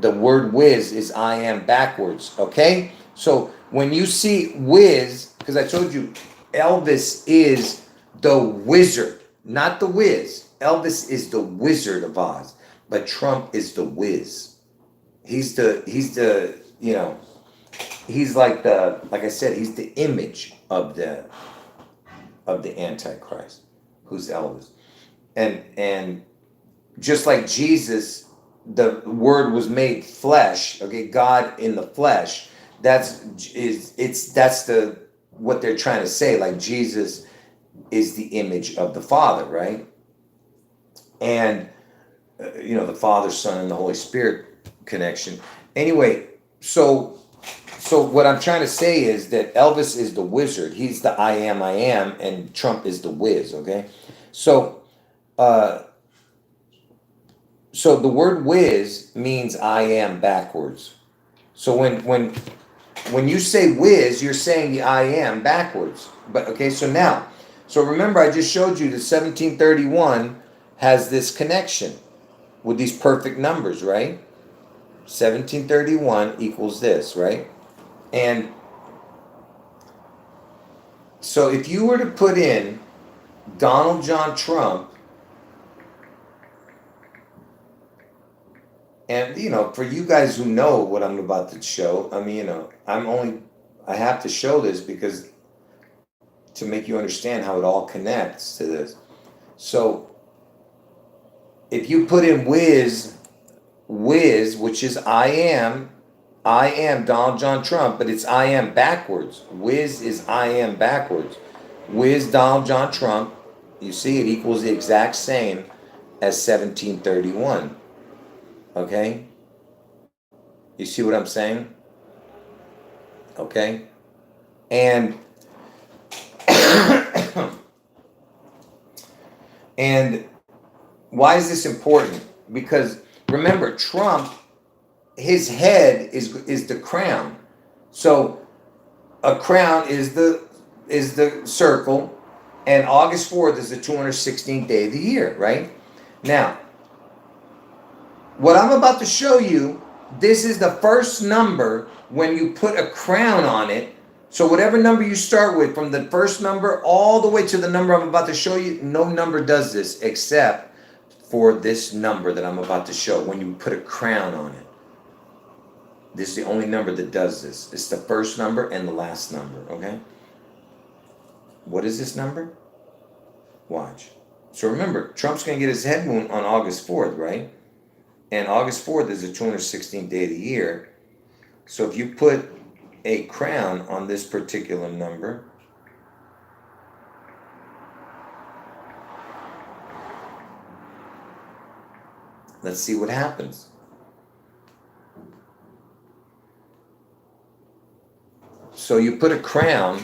The word whiz is I am backwards, okay? So when you see whiz, because I told you Elvis is the wizard, not the whiz. Elvis is the Wizard of Oz, but Trump is the whiz. He's like I said, he's the image of the Antichrist, who's Elvis. And just like Jesus, the word was made flesh, okay, God in the flesh. That's what they're trying to say. Like Jesus is the image of the Father, right? And the Father, Son, and the Holy Spirit connection. Anyway, so what I'm trying to say is that Elvis is the wizard. He's the I am, and Trump is the whiz. Okay, so so the word whiz means I am backwards. So when you say whiz, you're saying the I am backwards. But okay, so remember I just showed you that 1731 has this connection with these perfect numbers, right? 1731 equals this, right? And so if you were to put in Donald John Trump, and for you guys who know what I'm about to show, I mean, I have to show this because to make you understand how it all connects to this. So if you put in whiz, which is I am Donald John Trump, but it's I am backwards. Whiz is I am backwards. Whiz Donald John Trump, you see it equals the exact same as 1731. Okay? You see what I'm saying? Okay? And and why is this important? Because remember, Trump, his head is the crown. So a crown is the circle, and August 4th is the 216th day of the year, right? Now, what I'm about to show you, this is the first number when you put a crown on it. So whatever number you start with, from the first number all the way to the number I'm about to show you, no number does this except for this number that I'm about to show when you put a crown on it. This is the only number that does this. It's the first number and the last number, okay? What is this number? Watch. So remember, Trump's going to get his head wound on August 4th, right? And August 4th is the 216th day of the year. So if you put a crown on this particular number, let's see what happens. So you put a crown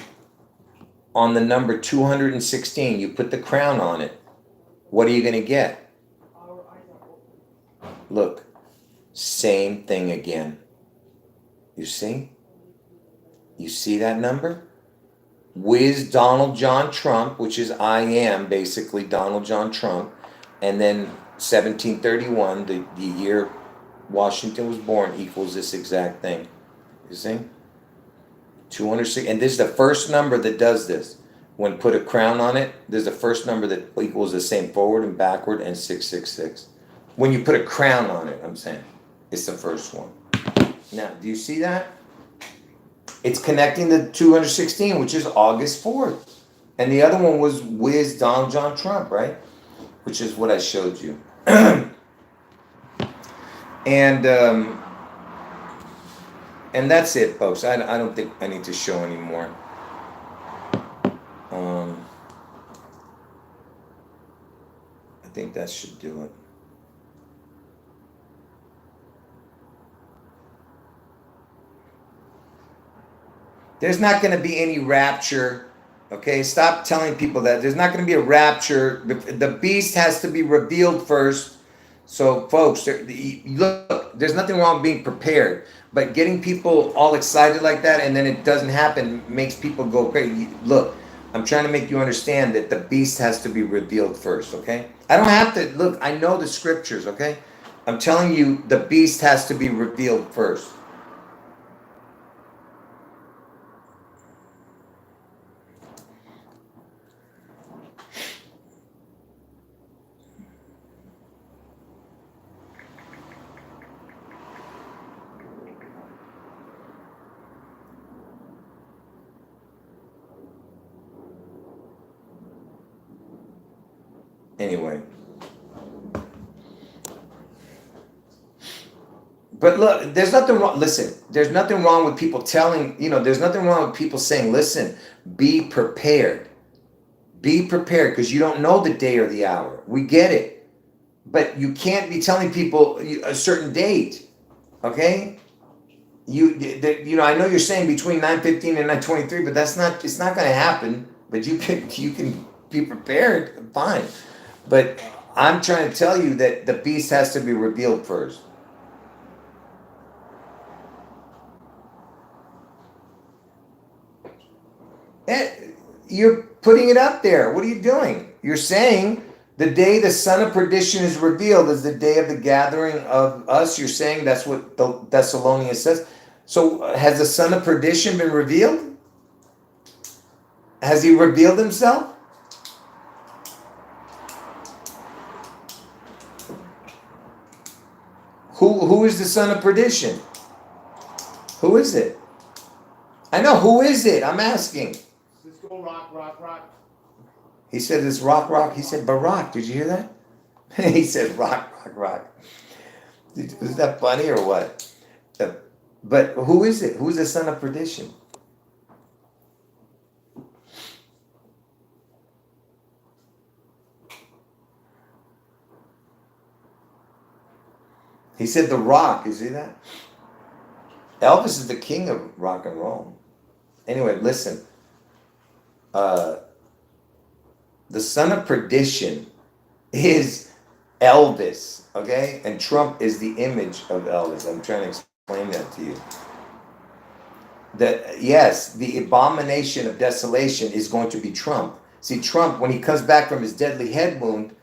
on the number 216. You put the crown on it. What are you going to get? Look, same thing again. You see? You see that number? Whiz Donald John Trump, which is I am basically Donald John Trump, and then 1731, the year Washington was born, equals this exact thing. You see? 206, and this is the first number that does this. When put a crown on it, there's the first number that equals the same forward and backward, and 666. When you put a crown on it, I'm saying, it's the first one. Now, do you see that? It's connecting the 216, which is August 4th. And the other one was Whiz Donald John Trump, right? Which is what I showed you. And that's it, folks. I don't think I need to show anymore. I think that should do it. There's not going to be any rapture. Okay, stop telling people that. There's not going to be a rapture. The beast has to be revealed first. So, folks, look, there's nothing wrong with being prepared. But getting people all excited like that and then it doesn't happen makes people go crazy. Look, I'm trying to make you understand that the beast has to be revealed first, okay? I don't have to, look, I know the scriptures, okay? I'm telling you, the beast has to be revealed first. Anyway. But look, there's nothing wrong. Listen, there's nothing wrong with people telling, there's nothing wrong with people saying, listen, be prepared. Be prepared because you don't know the day or the hour. We get it. but you can't be telling people a certain date, okay? I know you're saying between 9:15 and 9:23, but it's not going to happen. But you can be prepared, fine. But I'm trying to tell you that the beast has to be revealed first. You're putting it up there. What are you doing? You're saying the day the son of perdition is revealed is the day of the gathering of us. You're saying that's what the Thessalonians says. So has the son of perdition been revealed? Has he revealed himself? Who is the son of perdition? Who is it? I know, who is it? I'm asking. Let's go rock, rock, rock. He said it's rock, rock. He said Barack. Did you hear that? He said rock, rock, rock. Is that funny or what? But who is it? Who's the son of perdition? He said the rock. You see that? Elvis is the king of rock and roll. Anyway, listen. The son of perdition is Elvis, okay? And Trump is the image of Elvis. I'm trying to explain that to you. That, yes, the abomination of desolation is going to be Trump. See, Trump, when he comes back from his deadly head wound,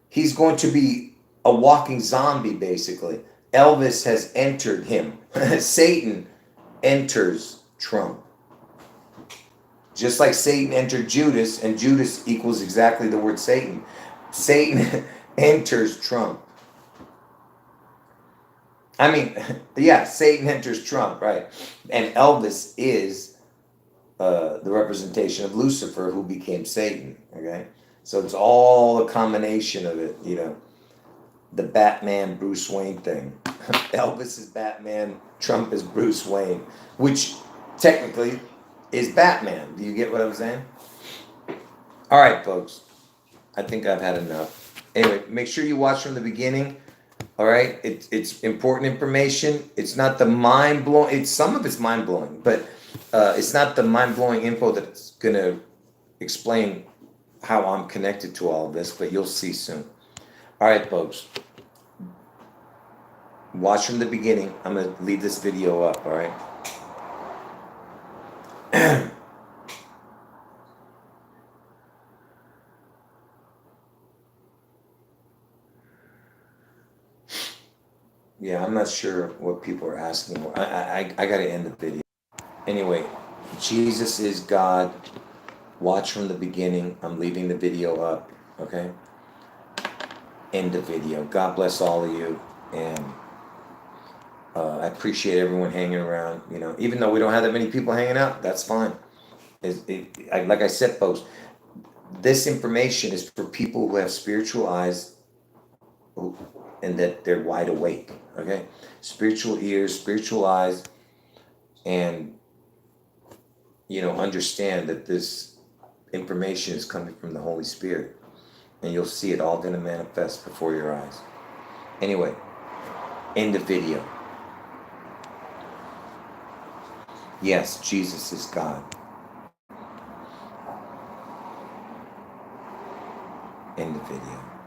he's going to be a walking zombie, basically. Elvis has entered him. Satan enters Trump. Just like Satan entered Judas, and Judas equals exactly the word Satan. Satan enters Trump. I mean, yeah, Satan enters Trump, right? And Elvis is the representation of Lucifer, who became Satan, okay? So it's all a combination of it, the Batman Bruce Wayne thing. Elvis is Batman, Trump is Bruce Wayne, which technically is Batman. Do you get what I'm saying? All right, folks. I think I've had enough. Anyway, make sure you watch from the beginning. All right? It's important information. It's not the mind-blowing. Some of it's mind-blowing, but it's not the mind-blowing info that's going to explain how I'm connected to all of this, but you'll see soon. All right, folks. Watch from the beginning. I'm going to leave this video up, all right? Yeah, I'm not sure what people are asking. I got to end the video. Anyway, Jesus is God. Watch from the beginning. I'm leaving the video up, okay? End the video. God bless all of you. And I appreciate everyone hanging around. Even though we don't have that many people hanging out, that's fine. Like I said, folks, this information is for people who have spiritual eyes and that they're wide awake, okay? Spiritual ears, spiritual eyes, and, understand that this information is coming from the Holy Spirit. And you'll see it all going to manifest before your eyes. Anyway, end the video. Yes, Jesus is God. End the video.